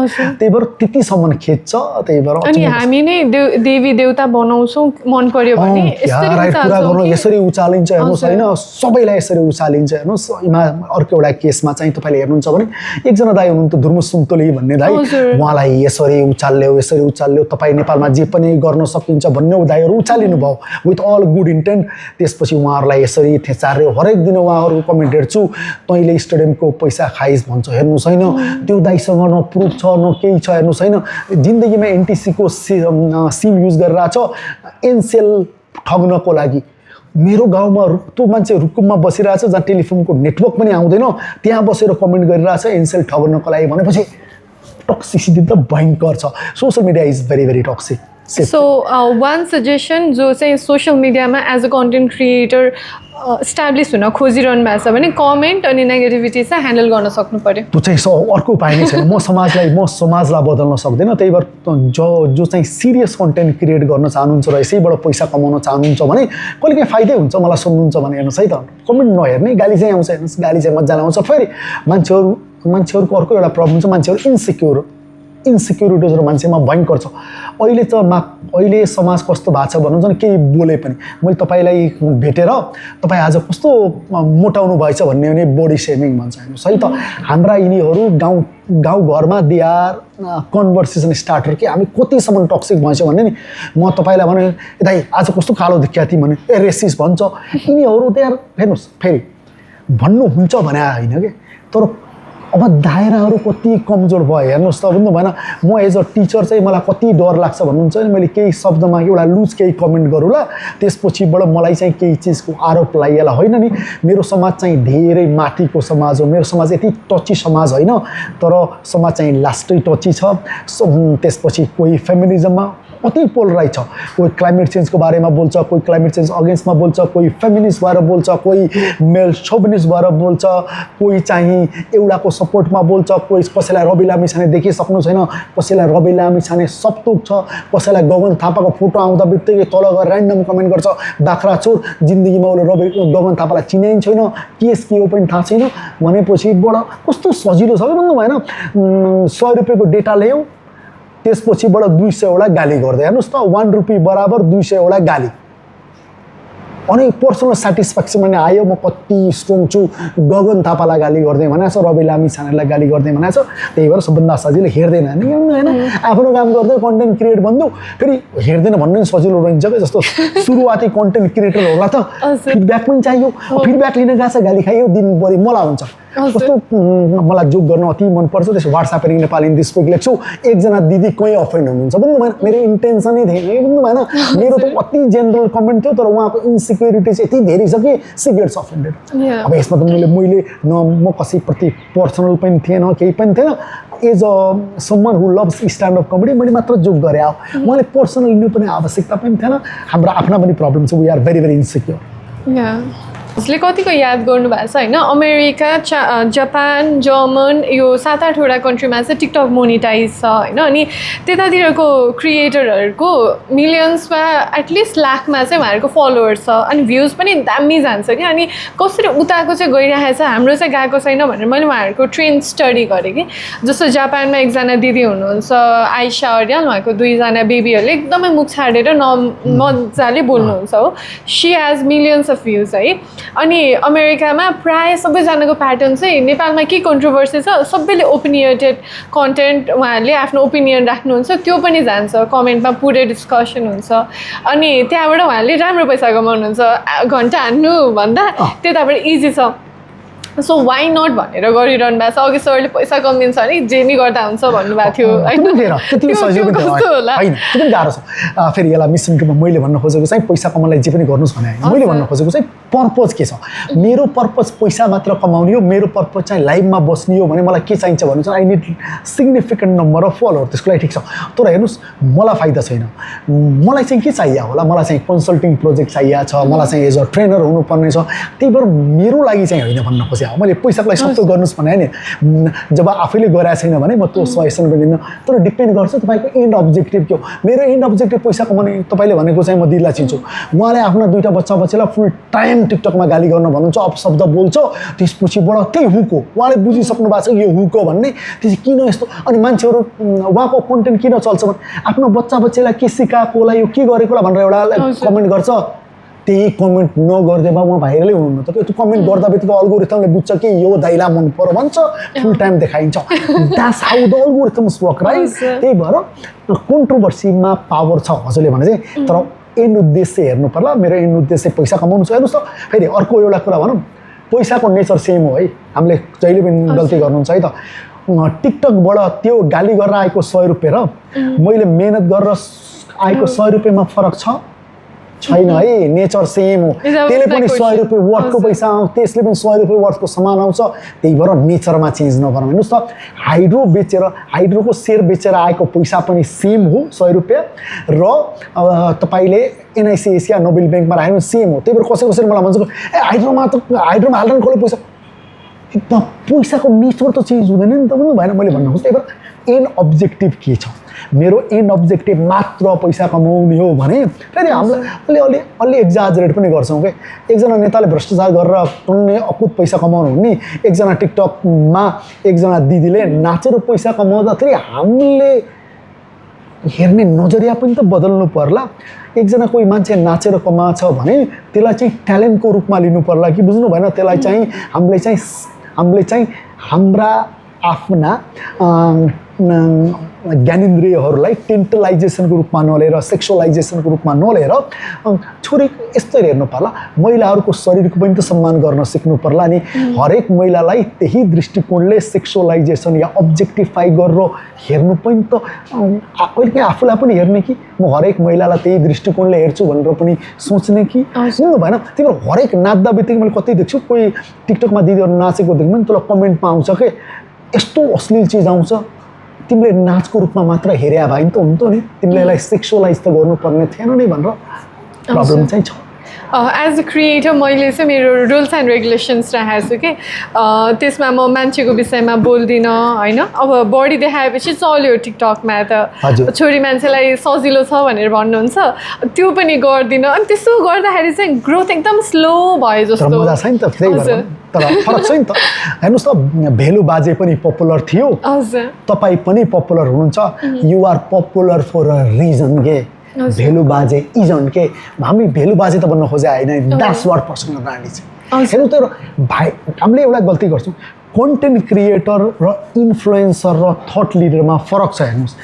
त्यही भएर त्यतिसम्म खेद्छ। त्यही भएर अनि हामी नै देवी देवता बनाउँछौँ मन पर्यो भने कुरा गर्नु यसरी उचालिन्छ हेर्नुहोस् होइन, सबैलाई यसरी उचालिन्छ हेर्नुहोस्। अर्को एउटा केसमा चाहिँ तपाईँले हेर्नुहुन्छ भने एकजना दाइ हुनुहुन्थ्यो धुर्म सुन्तोली भन्ने दाइ, उहाँलाई यसरी उचाल्यो तपाईँ नेपालमा जे पनि गर्न सकिन्छ भन्ने दाइहरू उचालिनु भयो विथ अल गुड इन्टेन्ट। त्यसपछि उहाँहरूलाई यसरी थेचार्यो। हरेक दिन उहाँहरूको कमेन्ट हेर्छु, तैँले स्टेडियमको पैसा खाइस भन्छ हेर्नुहोस् होइन। त्यो दाइसँग न प्रुफ छ न केही छ हेर्नुहोस् होइन। जिन्दगीमा एनटिसीको सिम युज गरिरहेछ एनसेल ठग्नको लागि। मेरो गाउँमा त्यो मान्छे रुकुममा बसिरहेछ जहाँ टेलिफोनको नेटवर्क पनि आउँदैन, त्यहाँ बसेर कमेन्ट गरिरहेछ एनसेल ठग्नको लागि भनेपछि टक्सिसिटी त भयङ्कर छ। Social media is very very toxic. So one suggestion जो चाहिँ सोसियल मिडियामा as a content creator establish हुन खोजिरहनु भएको छ भने कमेन्ट अनि नेगेटिभिटी चाहिँ ह्यान्डल गर्न सक्नु पर्यो। त्यो चाहिँ अर्को उपाय नै छैन। म समाजलाई बदल्न सक्दैन। त्यही भएर जो चाहिँ सिरियस कन्टेन्ट क्रिएट गर्न चाहनुहुन्छ र यसैबाट पैसा कमाउन चाहनुहुन्छ भने कहिले काहीँ फाइदै हुन्छ। मलाई सुन्नुहुन्छ भने हेर्नुहोस् है त, कमेन्ट नहेर्ने गाली चाहिँ आउँछ हेर्नुहोस्, गाली चाहिँ मजाले आउँछ। फेरि मान्छेहरूको अर्को एउटा प्रब्लम छ, मान्छेहरू इन्सिक्युरिटिजहरू मान्छेमा भयङ्कर छ। अहिले समाज कस्तो भएको छ भन्नुहुन्छ नि, केही बोले पनि मैले तपाईँलाई भेटेर तपाईँ आज कस्तो मोटाउनु भएछ भन्ने भने बडी सेमिङ भन्छ हेर्नुहोस् है त। हाम्रा यिनीहरू गाउँघरमा दे आर कन्भर्सेसन स्टार्टर कि हामी कतिसम्म टक्सिक भएछ भन्ने नि। म तपाईँलाई भने दाइ आज कस्तो कालो देखिया थिएँ भने रेसिस भन्छ यिनीहरू। त्यहाँ हेर्नुहोस् फेरि भन्नुहुन्छ भने होइन कि, तर अब दायराहरू कति कमजोर भयो हेर्नुहोस् त। बुझ्नु भएन, म एज अ टिचर चाहिँ मलाई कति डर लाग्छ भन्नुहुन्छ नि, मैले केही शब्दमा एउटा लुज केही कमेन्ट गरौँला त्यसपछिबाट मलाई चाहिँ केही चिजको आरोप लागेला होइन नि। मेरो समाज चाहिँ धेरै माथिको समाज हो, मेरो समाज यति टची समाज होइन, तर समाज चाहिँ लास्टै टची छ। त्यसपछि कोही फेमिनिजममा कति पोलराइज छ, कोही क्लाइमेट चेन्जको बारेमा बोल्छ, कोही क्लाइमेट चेन्ज अगेन्स्टमा बोल्छ, कोही फेमिनिस्ट भएर बोल्छ, कोही मेल सोभिनिस्ट भएर बोल्छ, कोही चाहिँ एउटाको सपोर्टमा बोल्छ, कोही कसैलाई रवि लामिछाने देखिसक्नु छैन, कसैलाई रवि लामिछाने सप्तुक छ, कसैलाई गगन थापाको फोटो आउँदा बित्तिकै तल गएर ऱ्यान्डम कमेन्ट गर्छ बाख्रा चोर, जिन्दगीमा उसले गगन थापालाई चिने छैन, केस के हो पनि थाहा छैन भनेपछि बडा कस्तो सजिलो छ कि भन्नु भएन। 100 रुपियाँको डेटा ल्याऊ त्यसपछिबाट 200 वटा गाली गर्दै हेर्नुहोस् त, 1 रुपियाँ बराबर 200 वटा गाली। अनि पर्सनल सेटिस्फ्याक्सन पनि आयो, म कति स्ट्रङ छु, गगन थापालाई गाली गर्दै भनेको छ, रवि लामिछानेलाई गाली गर्दै भनेको छ। त्यही भएर सबभन्दा सजिलो हेर्दैन नि होइन, आफ्नो काम गर्दै कन्टेन्ट क्रिएट भन्नु फेरि हेर्दैन भन्नु पनि सजिलो रहन्छ क्या। जस्तो सुरुवाती कन्टेन्ट क्रिएटर होला त फिडब्याक पनि चाहियो, फिडब्याक लिन गएको छ गाली खायो दिनभरि मलाई हुन्छ कस्तो। मलाई जोक गर्न अति मनपर्छ, त्यसो WhatsApp Nepal in this week लेख्छु, एकजना दिदी कहीँ अफेन्ड हुनुहुन्छ बुझ्नु भएन, मेरो इन्टेन्सनै थिएन बुझ्नु भएन, मेरो त अति जेनरल कमेन्ट थियो, तर उहाँको इन्सिक्युरिटी चाहिँ यति धेरै छ कि सी गेट्स अफेन्डेड। अब यसमा त मैले न म कसैप्रति पर्सनल पनि थिएन, केही पनि थिएन। As a someone who loves stand up comedy मैले मात्र जोक गरेँ। उहाँले पर्सनल लिनु पनि आवश्यकता पनि थिएन। हाम्रा आफ्ना पनि प्रब्लम छ, we are very very insecure. उसले कतिको याद गर्नुभएको छ होइन, अमेरिका, जापान, जर्मन, यो 7-8 वटा कन्ट्रीमा चाहिँ टिकटक मोनिटाइज छ होइन। अनि त्यतातिरको क्रिएटरहरूको मिलियन्समा एटलिस्ट लाखमा चाहिँ उहाँहरूको फलोवर्स छ, अनि भ्युज पनि दामी जान्छ कि। अनि कसरी उताको चाहिँ गइरहेको छ, हाम्रो चाहिँ गएको छैन भनेर मैले उहाँहरूको ट्रेन्ड स्टडी गरेँ कि। जस्तो जापानमा एकजना दिदी हुनुहुन्छ आइशा अर्याल, उहाँको 2 जना बेबीहरूले एकदमै मुख छाडेर मजाले बोल्नुहुन्छ हो, she has millions of views है। अनि अमेरिकामा प्रायः सबैजनाको प्याटर्न चाहिँ, नेपालमा के कन्ट्रोभर्सी छ, सबैले ओपिनियटेड कन्टेन्ट उहाँहरूले आफ्नो ओपिनियन राख्नुहुन्छ, त्यो पनि जान्छ, कमेन्टमा पुरै डिस्कसन हुन्छ। अनि त्यहाँबाट उहाँहरूले राम्रो पैसा कमाउनुहुन्छ, घन्टा हान्नु भन्दा त्यताबाट इजी छ। सो वाइ नट भनेर गरिरहनु भएको छ अघि सरले पैसा कमिन्छ भने जे नि गर्दा हुन्छ भन्नुभएको थियो त्यति सजिलो पनि होइन त्यो पनि गाह्रो छ फेरि यसलाई मिसन रूपमा मैले भन्न खोजेको चाहिँ पैसा कमाउनलाई जे पनि गर्नुहोस् भने मैले भन्न खोजेको चाहिँ पर्पज के छ मेरो पर्पज पैसा मात्र कमाउने हो मेरो पर्पज चाहिँ लाइफमा बस्ने हो भने मलाई के चाहिन्छ भन्नु चाहिँ I need significant number of follower त्यसको लागि ठिक छ तर हेर्नुहोस् मलाई फाइदा छैन मलाई चाहिँ के चाहियो होला मलाई चाहिँ कन्सल्टिङ प्रोजेक्ट चाहिएको छ मलाई चाहिँ एज अ ट्रेनर हुनुपर्ने छ त्यही भएर मेरो लागि चाहिँ होइन भन्न खोजेँ मैले पैसाको लागि सबै गर्नुहोस् भने नि जब आफैले गराएको छैन भने म त्यो सजेसन दिन्न तर डिपेन्ड गर्छ तपाईँको एन्ड अब्जेक्टिभ के हो मेरो एन्ड अब्जेक्टिभ पैसा कमाउने तपाईँले भनेको चाहिँ म दिदीलाई चिन्छु उहाँले आफ्ना 2टा बच्चालाई फुल टाइम टिकटकमा गाली गर्न भन्नुहुन्छ अपशब्द बोल्छ त्यसपछिबाट त्यही हुक हो उहाँले बुझिसक्नु भएको छ यो हुक हो भन्ने त्यसपछि किन यस्तो अनि मान्छेहरू उहाँको कन्टेन्ट किन चल्छ भने आफ्नो बच्चालाई के सिकाएकोलाई यो के गरेकोलाई भनेर एउटा कमेन्ट गर्छ त्यही कमेन्ट नगरिदिए उहाँ भाइरलै हुनुहुन्न त त्यो कमेन्ट गर्दा बित्तिकै अल्गोरिथमले बुझ्छ कि यो दाइला मन पर्यो भन्छ फुल टाइम देखाइन्छ that's how the algorithms work right त्यही भएर कन्ट्रोभर्सीमा पावर छ हजुरले भने चाहिँ तर एन्ड उद्देश्य हेर्नु पर्ला मेरो एन्ड उद्देश्य पैसा कमाउनु छ हेर्नुहोस् त फेरि अर्को एउटा कुरा भनौँ पैसाको नेचर सेम हो है हामीले जहिले पनि गल्ती गर्नुहुन्छ है त टिकटकबाट त्यो गाली गरेर आएको 100 रुपियाँ र मैले मेहनत गरेर आएको 100 रुपियाँमा फरक छैन है नेचर सेम हो त्यसले पनि 100 रुपियाँ वर्थको पैसा आउँछ त्यसले पनि 100 रुपियाँ वर्थको सामान आउँछ त्यही भएर नेचरमा चेन्ज नगरौँ हेर्नुहोस् त हाइड्रोको सेयर बेचेर आएको पैसा पनि सेम हो 100 रुपियाँ र तपाईँले एनआइसी एसिया नोबेल ब्याङ्कमा राख्नु सेम हो त्यही भएर कसैले मलाई भन्छ हाइड्रोमा हाल्दैन खोले पैसाको नेचर त चेन्ज हुँदैन नि त भन्नु भएन मैले भन्नु खोजेँ त्यही भएर एन्ड अब्जेक्टिभ के छ मेरो एन्ड अब्जेक्टिभ मात्र पैसा कमाउने हो भने फेरि हामीले अलि एक्जाजरेट पनि गर्छौँ क्या एकजना नेताले भ्रष्टाचार गरेर टन्ने अकुत पैसा कमाउनु हुने एकजना टिकटकमा एकजना दिदीले नाचेर पैसा कमाउँदाखेरि हामीले हेर्ने नजरिया पनि त बदल्नु पर्ला एकजना कोही मान्छे नाचेर कमाछ भने त्यसलाई चाहिँ ट्यालेन्टको रूपमा लिनु पर्ला कि बुझ्नु भएन त्यसलाई चाहिँ हामीले चाहिँ हाम्रा आफ्ना ज्ञानेन्द्रियहरूलाई टेन्टलाइजेसनको रूपमा नलिएर सेक्सुअलाइजेसनको रूपमा नलिएर छोरी यस्तै हेर्नु पर्ला महिलाहरूको शरीरको पनि त सम्मान गर्न सिक्नु पर्ला अनि हरेक महिलालाई त्यही दृष्टिकोणले सेक्सुअलाइजेसन या अब्जेक्टिफाई गरेर हेर्नु पनि त कहिले आफूलाई पनि हेर्ने कि म हरेक महिलालाई त्यही दृष्टिकोणले हेर्छु भनेर पनि सोच्ने कि सुन्नु भएन त्यही भएर हरेक नाच्दा बित्तिकै मैले कतै देख्छु कोही टिकटकमा दिदीहरू नाचेको देख्नु पनि त्यसलाई कमेन्टमा आउँछ के यस्तो अश्लील चिज आउँछ तिमीले नाचको रूपमा मात्र हेरे भए त हुन्थ्यो नि तिमीले यसलाई सेक्सुअलाइज त गर्नुपर्ने थिएन नि भनेर प्रब्लम चाहिँ छ एज अ क्रिएटर मैले चाहिँ मेरो रुल्स एन्ड रेगुलेसन्स राखेको छु कि त्यसमा म मान्छेको विषयमा बोल्दिनँ होइन अब बडी देखाएपछि चल्यो टिकटकमा त छोरी मान्छेलाई सजिलो छ भनेर भन्नुहुन्छ त्यो पनि गर्दिनँ अनि त्यसो गर्दाखेरि चाहिँ ग्रोथ एकदम स्लो भयो जस्तो मजा छ नि त तर फरक छ नि त हेर्नुहोस् त भेलु बाजे पनि पपुलर थियो तपाईँ पनि पपुलर हुनुहुन्छ you are popular for a reason के भेलु बाजे इजन के हामी भेलु बाजे त भन्न खोजे होइन that's what personal brand is हेर्नु त भाइ हामीले एउटा गल्ती गर्छौँ कन्टेन्ट क्रिएटर र इन्फ्लुएन्सर र थट लिडरमा फरक छ हेर्नुहोस्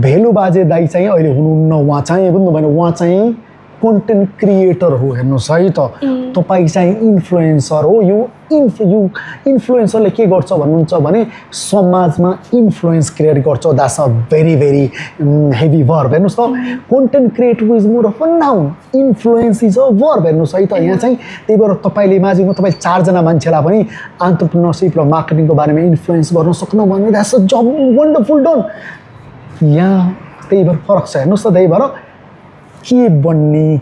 भेलु बाजे दाइ चाहिँ अहिले हुनुहुन्न उहाँ चाहिँ बुझ्नु भएन उहाँ चाहिँ कन्टेन्ट क्रिएटर हो हेर्नुहोस् है त तपाईँ चाहिँ इन्फ्लुएन्सर हो यो इन्फ्लुएन्सरले के गर्छ भन्नुहुन्छ भने समाजमा इन्फ्लुएन्स क्रिएट गर्छ that's a very heavy verb हेर्नुहोस् त content creator is more of a noun influence is a verb हेर्नुहोस् है त यहाँ चाहिँ त्यही भएर तपाईँले इमेजिन तपाईँ 4 जना मान्छेलाई पनि एन्टरप्रेन्योरसिप र मार्केटिङको बारेमा इन्फ्लुएन्स गर्न सक्नु भने that's a job wonderful done यहाँ त्यही भएर फरक छ हेर्नुहोस् त त्यही भएर के बन्ने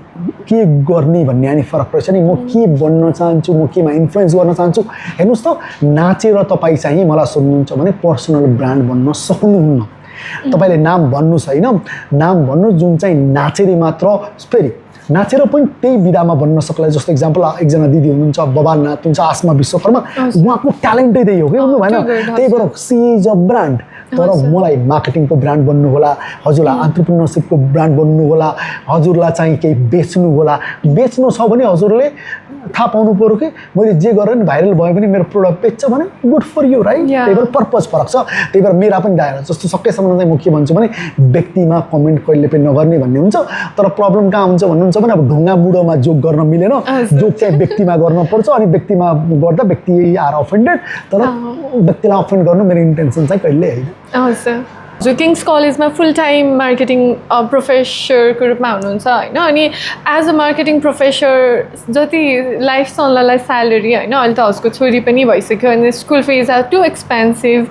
के गर्ने भन्ने अनि फरक पर्छ नि म के बन्न चाहन्छु म केमा इन्फ्लुएन्स गर्न चाहन्छु हेर्नुहोस् त नाचेर तपाईँ चाहिँ मलाई सुन्नुहुन्छ भने पर्सनल ब्रान्ड बन्न सक्नुहुन्न तपाईँले नाम भन्नु छैन नाम भन्नु जुन चाहिँ नाचेर मात्र फेरि नाचेर पनि त्यही विधामा बन्न सक्ला जस्तो इक्जाम्पल एकजना दिदी हुनुहुन्छ बबाल नाच हुन्छ आसमा विश्वकर्मा उहाँको ट्यालेन्टै त्यही हो कि भन्नु भएन त्यही भएर सी इज अ ब्रान्ड तर मलाई मार्केटिङको ब्रान्ड बन्नु होला, हजुरलाई एन्टरप्रेन्योरशिपको ब्रान्ड बन्नु होला, हजुरलाई चाहिँ केही बेच्नु होला, बेच्नु छ भने हजुरले थाहा पाउनु पर्यो कि मैले जे गरेर नि भाइरल भयो भने मेरो प्रोडक्ट बेच्छ भने गुड फर यु, राइट? त्यही भएर पर्पज फरक छ। त्यही भएर मेरा पनि दायरा जस्तो सकेसम्म चाहिँ म के भन्छु भने व्यक्तिमा कमेन्ट कहिले पनि नगर्ने भन्ने हुन्छ। तर प्रब्लम कहाँ हुन्छ भन्नुहुन्छ भने अब ढुङ्गा बुढोमा जोक गर्न मिलेन, जोक चाहिँ व्यक्तिमा गर्नुपर्छ अनि व्यक्तिमा गर्दा व्यक्ति आर अफेन्डेड, तर व्यक्तिलाई अफेन्ड गर्नु मेरो इन्टेन्सन चाहिँ कहिले होइन। जो किङ्स कलेजमा फुल टाइम मार्केटिङ प्रोफेसरको रूपमा हुनुहुन्छ होइन, अनि एज अ मार्केटिङ प्रोफेसर जति लाइफ चल्नलाई स्यालेरी होइन, अहिले त उसको छोरी पनि भइसक्यो अनि school fees are too expensive,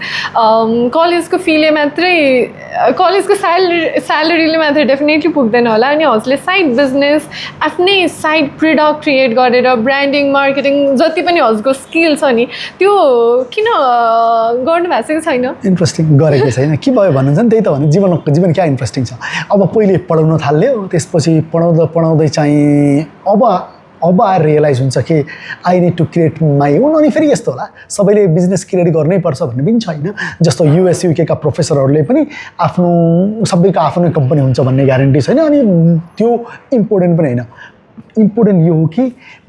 कलेजको फीले मात्रै कलेजको स्यालेरीले मात्रै डेफिनेटली पुग्दैन होला, अनि हजुरले साइड बिजनेस आफ्नै साइड प्रडक्ट क्रिएट गरेर ब्रान्डिङ मार्केटिङ जति पनि हजुरको स्किल छ नि त्यो किन गर्नु भएको छैन? इन्ट्रेस्टिङ गरेको छैन के भयो भन्नुहुन्छ नि, त्यही त भने जीवन क्या इन्ट्रेस्टिङ छ। अब पहिले पढाउन थाल्यो, त्यसपछि पढाउँदै चाहिँ अब आएर रियलाइज हुन्छ कि I need to create my own. अनि फेरि यस्तो होला सबैले बिजनेस क्रिएट गर्नै पर्छ भन्ने पनि छैन। जस्तो युएस युकेका प्रोफेसरहरूले पनि आफ्नो सबैको आफ्नै कम्पनी हुन्छ भन्ने ग्यारेन्टी छैन, अनि त्यो इम्पोर्टेन्ट पनि होइन। इम्पोर्टेन्ट यो हो कि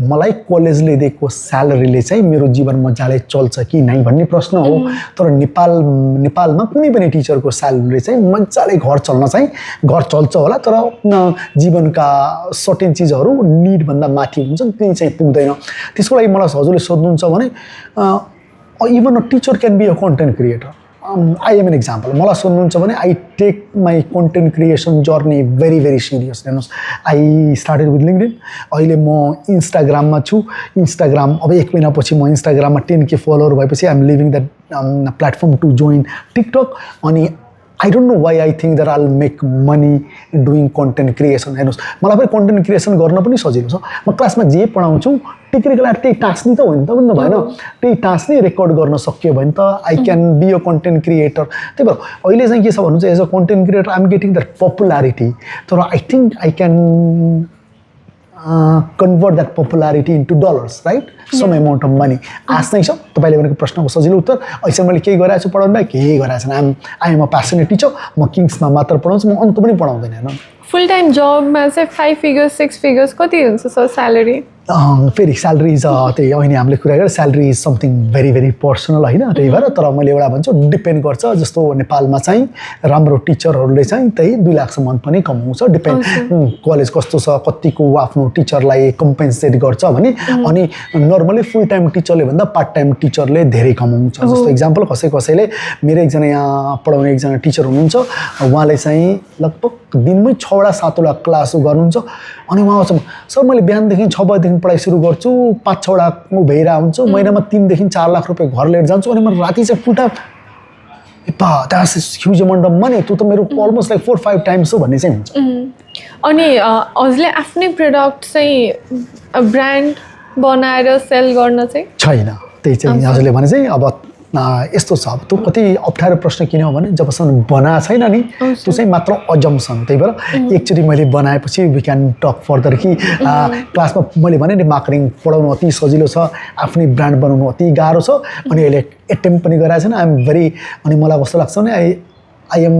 मलाई कलेजले दिएको स्यालेरीले चाहिँ मेरो जीवन मजाले चल्छ कि नै भन्ने प्रश्न हो। तर नेपालमा कुनै पनि टिचरको स्यालेरीले चाहिँ मजाले घर चल्छ होला, तर जीवनका सर्टेन चिजहरू निडभन्दा माथि हुन्छन्, त्यही चाहिँ पुग्दैन। त्यसको लागि मलाई हजुरले सोध्नुहुन्छ भने even a teacher can be a content creator. I am an example. मलाई सोध्नुहुन्छ भने I take my content creation journey very very serious. हेर्नुहोस्, आई स्टार्टेड विथ लिङ्क्डइन, अहिले म इन्स्टाग्राममा छु। इन्स्टाग्राम अब 1 महिनापछि म इन्स्टाग्राममा 10K फलोवर भएपछि I am living that platform to join TikTok. अनि I don't know why I think that I'll make money doing content creation. हेर्नुहोस्, मलाई पनि कन्टेन्ट क्रिएसन गर्न पनि सजिलो छ। म क्लासमा जे पढाउँछु टिक्रीको लागि त्यही टाँस्ने त होइन त भन्नु भएन, त्यही टाँस्ने रेकर्ड गर्न सक्यो भने त I can be a content creator. त्यही भएर अहिले चाहिँ के छ भन्नु चाहिँ as a content creator I am getting that popularity, तर I think I can convert that popularity into dollars, right? Some amount of money. आश नै छ तपाईँले भनेको प्रश्नको सजिलो उत्तर। अहिले मैले केही गरेको छु पढाउनु भाइ, केही गरेको छैन। I am a passionate teacher. म किङ्समा मात्र पढाउँछु, म अन्त पनि पढाउँदैन। होइन, फुल टाइम जबमा चाहिँ 5 फिगर्स 6 फिगर्स कति हुन्छ सर स्यालेरी? फेरि स्यालेरी इज त्यही अहिले हामीले कुरा गरेर salary is something very very personal होइन। त्यही भएर तर मैले एउटा भन्छु डिपेन्ड गर्छ। जस्तो नेपालमा चाहिँ राम्रो टिचरहरूले चाहिँ त्यही 2 लाखसम्म पनि कमाउँछ। डिपेन्ड कलेज कस्तो छ, कतिको आफ्नो टिचरलाई कम्पेन्सेट गर्छ भने। अनि नर्मली फुल टाइम टिचरले भन्दा पार्ट टाइम टिचरले धेरै कमाउँछ। जस्तो इक्जाम्पल कसैले मेरो एकजना यहाँ पढाउने एकजना टिचर हुनुहुन्छ, उहाँले चाहिँ लगभग दिनमै 6 वा 7 वटा क्लास गर्नुहुन्छ। अनि उहाँ सर मैले बिहानदेखि 6 बजेदेखि पढाइ सुरु गर्छु, 5-6 वटा भइरहेको हुन्छ, महिनामा 3 देखि 4 लाख रुपियाँ घर लिएर जान्छु, अनि म राति चाहिँ full time that's huge amount of money, त्यो त मेरो अलमोस्ट लाइक 4-5 टाइम्स हो भन्ने चाहिँ हुन्छ। अनि हजुरले आफ्नै प्रडक्ट चाहिँ ब्रान्ड बनाएर सेल गर्न चाहिँ छैन? त्यही चाहिँ हजुरले भने चाहिँ अब यस्तो छ। अब त्यो कति अप्ठ्यारो प्रश्न किन हो भने जबसम्म बनाएको छैन नि त्यो चाहिँ मात्र अजम्सन। त्यही भएर एकचोटि मैले बनाएपछि वी क्यान टक फर्दर कि क्लासमा मैले भने नि मार्केटिङ पढाउनु अति सजिलो छ, आफ्नै ब्रान्ड बनाउनु अति गाह्रो छ। अनि अहिले एटेम्प पनि गरेको छैन। आइएम भेरी, अनि मलाई कस्तो लाग्छ भने I am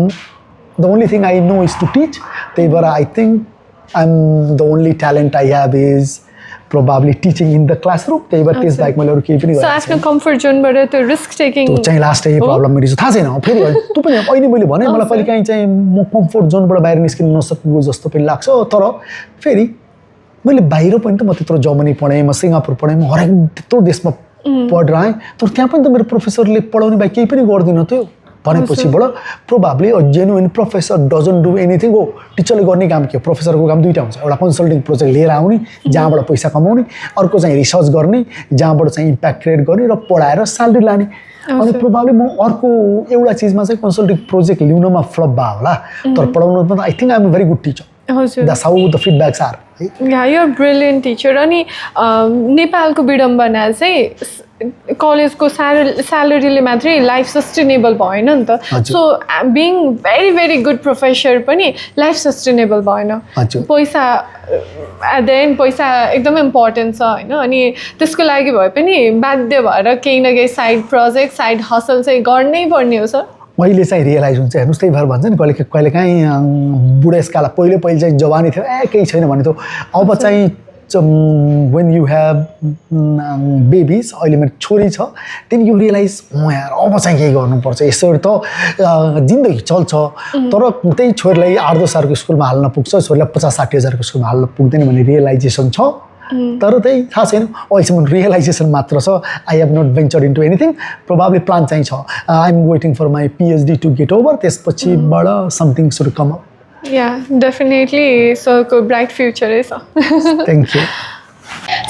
the only thing I know is to teach. त्यही भएर I think I am the only talent I have is probably teaching in the classroom। त्यही भएर त्यस बाहेक मैले अरू केही पनि गरेको छैन। आफ्नो कम्फर्ट जोनबाट त्यो रिस्क टेकिङ त्यो चाहिँ लास्ट यही प्रब्लम मेरो छ, थाहा छैन। फेरि त्यो पनि अहिले मैले भने मलाई कहिले काहीँ चाहिँ म कम्फर्ट जोनबाट बाहिर निस्किन नसकेको जस्तो पनि लाग्छ। तर फेरि मैले बाहिर पनि त म त्यत्रो जर्मनी पढेँ, म सिङ्गापुर पढेँ, म हरेक त्यत्रो देशमा पढेर आएँ, तर त्यहाँ पनि त मेरो प्रोफेसरले पढाउने बाहेक केही पनि गर्दिनँ थियो भनेपछिबाट probably a genuine professor doesn't do anything. हो, टिचरले गर्ने काम के हो? प्रोफेसरको काम 2टा हुन्छ, एउटा कन्सल्टिङ प्रोजेक्ट लिएर आउने जहाँबाट पैसा कमाउने, अर्को चाहिँ रिसर्च गर्ने जहाँबाट चाहिँ इम्प्याक्ट क्रिएट गर्ने र पढाएर स्यालेरी लाने। अनि प्रोबाब्ली म अर्को एउटा चिजमा चाहिँ कन्सल्टिङ प्रोजेक्ट ल्याउनमा फ्लप भयो होला, तर पढाउनुमा I think I am a very good teacher. That's how the feedbacks are. Yeah, you're a brilliant teacher. अनि नेपालको विडम्बना चाहिँ कलेजको स्यालेरीले मात्रै लाइफ सस्टेनेबल भएन नि त। So being very very good professor पनि लाइफ सस्टेनेबल भएन। पैसा एट द एन्ड पैसा एकदमै इम्पोर्टेन्ट छ होइन। अनि त्यसको लागि भए पनि बाध्य भएर केही न केही साइड प्रोजेक्ट साइड हसल चाहिँ गर्नै पर्ने हो सर। अहिले चाहिँ रियलाइज हुन्छ हेर्नुहोस् त्यही भएर भन्छ नि कहिलेकाहीँ बुढेसकाल पहिले चाहिँ जवानी थियो केही छैन भने थियो अब चाहिँ when you have babies अहिले मेरो छोरी छ then you realize यार अब चाहिँ केही गर्नुपर्छ यसरी त जिन्दगी चल्छ तर त्यही छोरीलाई 8-10 हजारको स्कुलमा हाल्न पुग्छ छोरीलाई 50-60 हजारको स्कुलमा हाल्न पुग्दैन भन्ने रियलाइजेसन छ तर त्यही थाहा छैन अहिलेसम्म रियलाइजेसन मात्र छ I have not venture into anything probably plan चाहिँ छ I am waiting for my PhD to get over त्यसपछिबाट something should come up Yeah, definitely. So, bright future is. Thank you.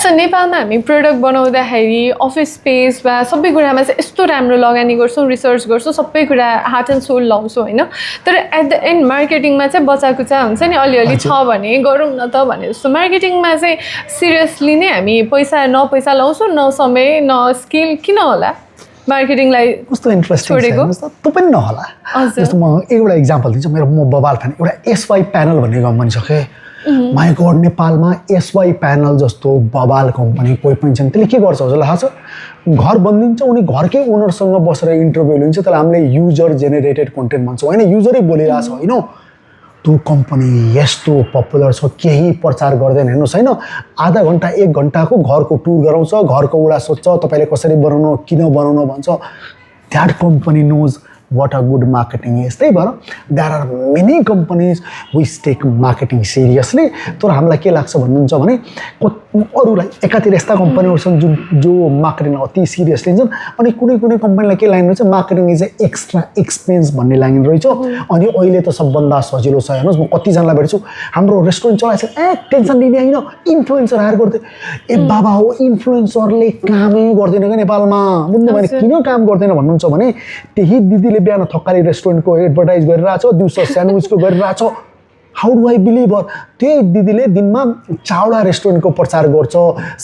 So, नेपालमा हामी प्रोडक्ट बनाउँदाखेरि अफिस स्पेस वा सबै कुरामा चाहिँ यस्तो राम्रो लगानी गर्छौँ रिसर्च गर्छौँ सबै कुरा हार्ट एन्ड सोल लाउँछौँ होइन तर एट द एन्ड मार्केटिङमा चाहिँ बचाकुचा हुन्छ नि अलिअलि छ भने गरौँ न त भने जस्तो मार्केटिङमा चाहिँ सिरियसली नै हामी पैसा लाउँछौँ न समय न स्किल किन होला मार्केटिङलाई कस्तो इन्ट्रेस्टिङ छ त्यो पनि नहोला जस्तो म एउटा इक्जाम्पल दिन्छु मेरो म बबाल फ्यान एउटा एसवाई प्यानल भन्ने कम्पनी छ के माई गॉड नेपालमा एसवाई प्यानल जस्तो बबाल कम्पनी कोही पनि छैन त्यसले के गर्छ हजुरलाई थाहा छ घर बनिदिन्छ उनी घरकै ओनरसँग बसेर इन्टरभ्यू लिन्छ त्यसलाई हामीले युजर जेनेरेटेड कन्टेन्ट भन्छौँ होइन युजरै बोलिरहेछ होइन त्यो कम्पनी यस्तो पपुलर छ केही प्रचार गर्दैन हेर्नुहोस् होइन आधा घन्टा 1 घन्टाको घरको टुर गराउँछ घरको वडा सोध्छ तपाईँले कसरी बनाउनु किन बनाउनु भन्छ that company knows what a good marketing is त्यही भएर there are many companies which take marketing seriously तर हामीलाई के लाग्छ भन्नुहुन्छ भने अरूलाई एकातिर यस्ता कम्पनीहरू छन् जो मार्केटिङलाई अति सिरियस लिन्छन् अनि कुनै कम्पनीलाई के लाइन रहेछ marketing is a extra expense भन्ने लाइन रहेछ अनि अहिले त सबभन्दा सजिलो छ हेर्नुहोस् म कतिजनालाई भेट्छु हाम्रो रेस्टुरेन्ट चलाएको छ टेन्सन लिने होइन इन्फ्लुएन्सर हायर गर्दै ए बाबा हो इन्फ्लुएन्सरले कामै गर्दैन क्या नेपालमा बुझ्नु भने किन काम गर्दैन भन्नुहुन्छ भने त्यही दिदीले बिहान थकाली रेस्टुरेन्टको एडभर्टाइज गरिरहेछ दिउँसो स्यान्डविचको गरिरहेछ हाउ डु आई बिलिभ त्यही दिदीले दिनमा चावडा रेस्टुरेन्टको प्रचार गर्छ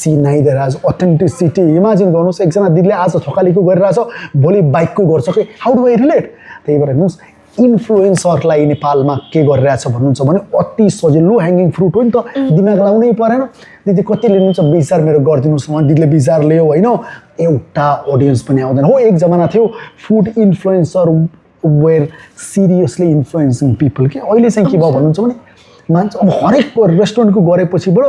सी नाइदराज अथेन्टिसिटी इमेजिन गर्नुहोस् एकजना दिदीले आज थकालीको गरिरहेछ भोलि बाइकको गर्छ कि हाउ डु आई रिलेट त्यही भएर हेर्नुहोस् इन्फ्लुएन्सरलाई नेपालमा के गरिरहेछ भन्नुहुन्छ भने अति सजिलो ह्याङ्गिङ फ्रुट हो नि त दिमाग लाउनै परेन दिदी कति लिनुहुन्छ 20,000 मेरो गरिदिनुहोस् न दिदीले 20,000 ल्यायो होइन एउटा अडियन्स पनि आउँदैन हो एक जमाना थियो food influencer where seriously influencing people के अहिले चाहिँ के भयो भन्नुहुन्छ भने मान्छे अब हरेक रेस्टुरेन्टको गरेपछिबाट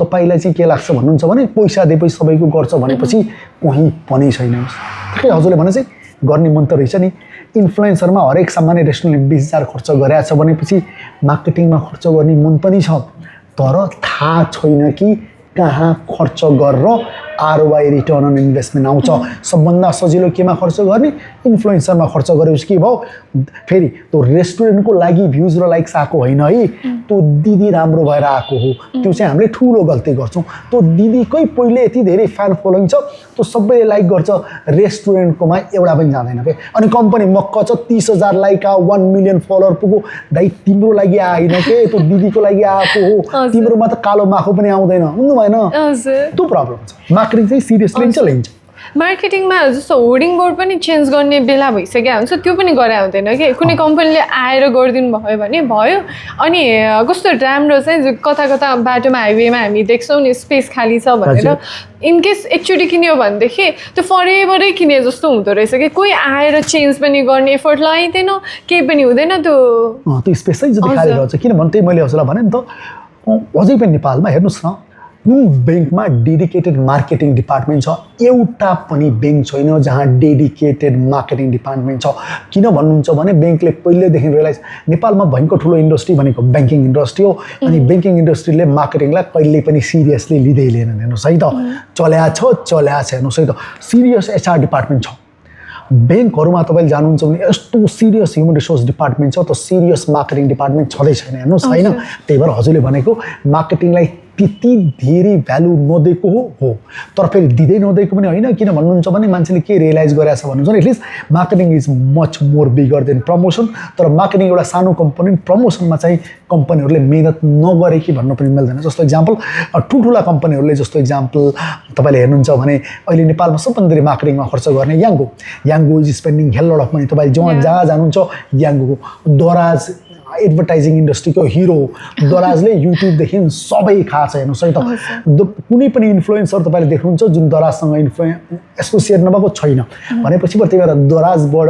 तपाईँलाई चाहिँ के लाग्छ भन्नुहुन्छ भने पैसा दिएपछि सबैको गर्छ भनेपछि कोही पनि छैन ठिकै हजुरले भने चाहिँ गर्ने मन त रहेछ नि इन्फ्लुएन्सरमा हरेक सामान्य रेस्टुरेन्टले 20,000 खर्च गरेछ भनेपछि मार्केटिङमा खर्च गर्ने मन पनि छ तर थाहा छैन कि कहाँ खर्च गरेर आरओआई रिटर्न अन इन्भेस्टमेन्ट आउँछ सबभन्दा सजिलो केमा खर्च गर्ने इन्फ्लुएन्सरमा खर्च गरेपछि के भयो फेरि त्यो रेस्टुरेन्टको लागि भ्युज र लाइक्स आएको होइन है त्यो दिदी राम्रो भएर आएको हो त्यो चाहिँ हामीले ठुलो गल्ती गर्छौँ त्यो दिदीकै पहिले यति धेरै फ्यान फलोइङ छ त्यो सबैले लाइक गर्छ रेस्टुरेन्टकोमा एउटा पनि जाँदैन के अनि कम्पनी मक्क छ 30,000 लाइक 1 मिलियन फलोअर पुग्यो दाइ तिम्रो लागि आएन के त्यो दिदीको लागि आएको हो तिम्रोमा त कालो माखो पनि आउँदैन बुझ्नु भएन त्यो प्रब्लम छ मार्केटिङ चाहिँ सिरियसली लिन्छ मार्केटिङमा जस्तो होर्डिङ बोर्ड पनि चेन्ज गर्ने बेला भइसक्यो हुन्छ त्यो पनि गरे हुँदैन कि कुनै कम्पनीले आएर गरिदिनु भयो भने भयो अनि कस्तो राम्रो चाहिँ कता कता बाटोमा हाइवेमा हामी देख्छौँ नि स्पेस खाली छ भनेर इनकेस एकचोटि किन्यो भनेदेखि त्यो फरेभरै किने जस्तो हुँदो रहेछ कि कोही आएर चेन्ज पनि गर्ने एफर्ट लगाइँदैन केही पनि हुँदैन त्यो स्पेस चाहिँ जति खाली रहन्छ किनभने त्यही मैले हजुरलाई भने नि त अझै पनि नेपालमा हेर्नुहोस् न कुन ब्याङ्कमा डेडिकेटेड मार्केटिङ डिपार्टमेन्ट छ एउटा पनि ब्याङ्क छैन जहाँ डेडिकेटेड मार्केटिङ डिपार्टमेन्ट छ किन भन्नुहुन्छ भने ब्याङ्कले पहिल्यैदेखि रियलाइज नेपालमा भएको ठुलो इन्डस्ट्री भनेको ब्याङ्किङ इन्डस्ट्री हो अनि ब्याङ्किङ इन्डस्ट्रीले मार्केटिङलाई कहिले पनि सिरियसली लिँदै लिएन हेर्नुहोस् है त चल्या छ हेर्नुहोस् है त सिरियस एचआर डिपार्टमेन्ट छ ब्याङ्कहरूमा तपाईँले जानुहुन्छ भने यस्तो सिरियस ह्युमन रिसोर्स डिपार्टमेन्ट छ त सिरियस मार्केटिङ डिपार्टमेन्ट छँदै छैन हेर्नुहोस् होइन त्यही भएर हजुरले भनेको मार्केटिङलाई त्यति धेरै भ्यालु नदिएको हो तर फेरि दिँदै नदिएको पनि होइन किन भन्नुहुन्छ भने मान्छेले के रियलाइज गरेछ भन्नुहुन्छ भने at least marketing is much more bigger than promotion तर मार्केटिङ एउटा सानो कम्पनी प्रमोसनमा चाहिँ कम्पनीहरूले मेहनत नगरे कि भन्नु पनि मिल्दैन जस्तो इक्जाम्पल ठुल्ठुला कम्पनीहरूले जस्तो इक्जाम्पल तपाईँले हेर्नुहुन्छ भने अहिले नेपालमा सबभन्दा धेरै मार्केटिङमा खर्च गर्ने Yango is spending hell lot of money तपाईँ जहाँ जानुहुन्छ याङ्गोको दराज एडभर्टाइजिङ इन्डस्ट्रीको हिरो दराजले युट्युबदेखि सबै खाएको छ हेर्नुहोस् है त कुनै पनि इन्फ्लुएन्सर तपाईँले देख्नुहुन्छ जुन दराजसँग एसोसिएट नभएको छैन भनेपछि त्यही भएर दराजबाट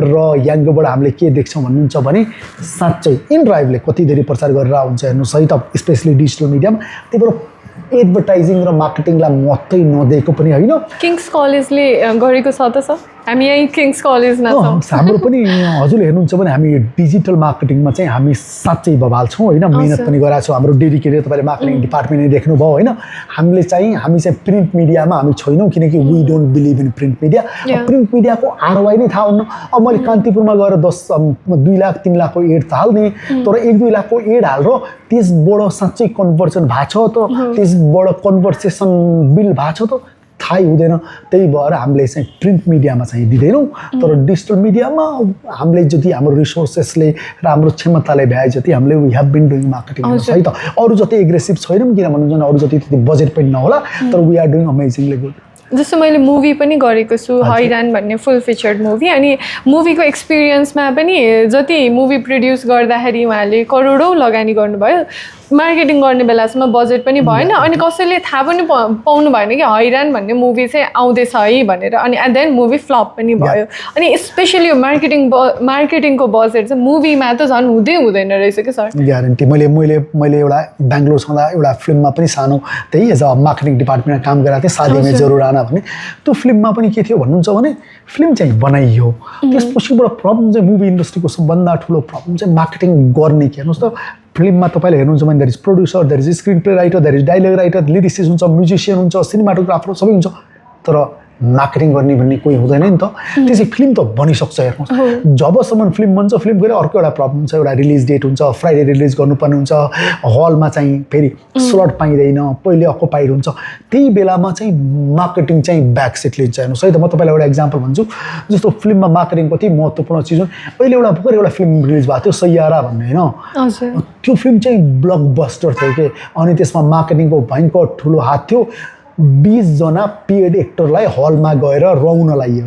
र याङ्गोबाट हामीले के देख्छौँ भन्नुहुन्छ भने साँच्चै इनड्राइभले कति धेरै प्रचार गरेर हुन्छ हेर्नुहोस् है त स्पेसली डिजिटल मिडियामा त्यही भएर एडभर्टाइजिङ र मार्केटिङलाई महत्त्वै नदिएको पनि होइन किङ्स कलेजले गरेको छ त सर हामी यही किङ्स कलेजमा छौँ हाम्रो पनि हजुरले हेर्नुहुन्छ भने हामी डिजिटल मार्केटिङमा चाहिँ हामी साँच्चै बवाल छौँ होइन मिहिनेत पनि गरेका छौँ हाम्रो डेडिकेटेड तपाईँले मार्केटिङ डिपार्टमेन्टले देख्नुभयो होइन हामी चाहिँ प्रिन्ट मिडियामा हामी छैनौँ किनकि we don't believe in print media print मिडियाको आरओआई नै थाहा हुन्न अब मैले कान्तिपुरमा गएर 2 लाख 3 लाखको एड त हाल्ने तर 1-2 लाखको एड हालेर त्यसबाट साँच्चै कन्भर्सन भएको छ त त्यसबाट कन्भर्सेसन बिल भएको छ त थाहै हुँदैन त्यही भएर हामीले चाहिँ प्रिन्ट मिडियामा चाहिँ दिँदैनौँ तर डिजिटल मिडियामा हामीले जति हाम्रो रिसोर्सेसले र हाम्रो क्षमताले भ्याए जति हामीले we have been doing marketing है त अरू जति एग्रेसिभ छैनौँ किन भन्नुहुन्छ अरू जति त्यति बजेट पनि नहोला तर we are doing amazingly good जस्तो मैले मुभी पनि गरेको छु हैरान भन्ने फुल फिचर्ड मुभी अनि मुभीको एक्सपिरियन्समा पनि जति मुभी प्रड्युस गर्दाखेरि उहाँले करोडौँ लगानी गर्नुभयो मार्केटिङ गर्ने बेलासम्म बजेट पनि भएन अनि कसैले थाहा पनि पाउनु भएन कि हैरान भन्ने मुभी चाहिँ आउँदैछ है भनेर अनि at the end movie flop पनि भयो अनि स्पेसली यो मार्केटिङको बजेट चाहिँ मुभीमा त झन् हुँदैन रहेछ कि सर ग्यारेन्टी मैले एउटा बेङ्गलोर छँदा एउटा फिल्ममा पनि सानो त्यही एज अ मार्केटिङ डिपार्टमेन्टमा काम गरेको थिएँ शादी में जरुर आना भने त्यो फिल्ममा पनि के थियो भन्नुहुन्छ भने फिल्म चाहिँ बनाइयो त्यसपछिबाट प्रब्लम चाहिँ मुभी इन्डस्ट्रीको सबभन्दा ठुलो प्रब्लम चाहिँ मार्केटिङ गर्ने के हेर्नुहोस् त फिल्ममा तपाईँले हेर्नुहुन्छ भने there is producer there is screenplay writer there is dialogue writer lyricist हुन्छ म्युजिसियन हुन्छ सिनेमाटोग्राफर सबै हुन्छ तर मार्केटिङ गर्ने भन्ने कोही हुँदैन नि त त्यसै फिल्म त बनिसक्छ हेर्नुहोस् जबसम्म फिल्म बन्छ फिल्म गएर अर्को एउटा प्रब्लम छ एउटा रिलिज डेट हुन्छ फ्राइडे रिलिज गर्नुपर्ने हुन्छ हलमा चाहिँ फेरि स्लट पाइँदैन पहिले अकुपाइड हुन्छ त्यही बेलामा चाहिँ मार्केटिङ चाहिँ ब्याक सिट लिन्छ हेर्नुहोस् है त म तपाईँलाई एउटा इक्जाम्पल भन्छु जस्तो फिल्ममा मार्केटिङ कति महत्त्वपूर्ण चिज हो अहिले एउटा भर्खर एउटा फिल्म रिलिज भएको थियो सैयारा भन्ने होइन त्यो फिल्म चाहिँ ब्लकबस्टर थियो कि अनि त्यसमा मार्केटिङको भयङ्कर ठुलो हात थियो 20 जना पेड एक्टरलाई हलमा गएर रुन लाइयो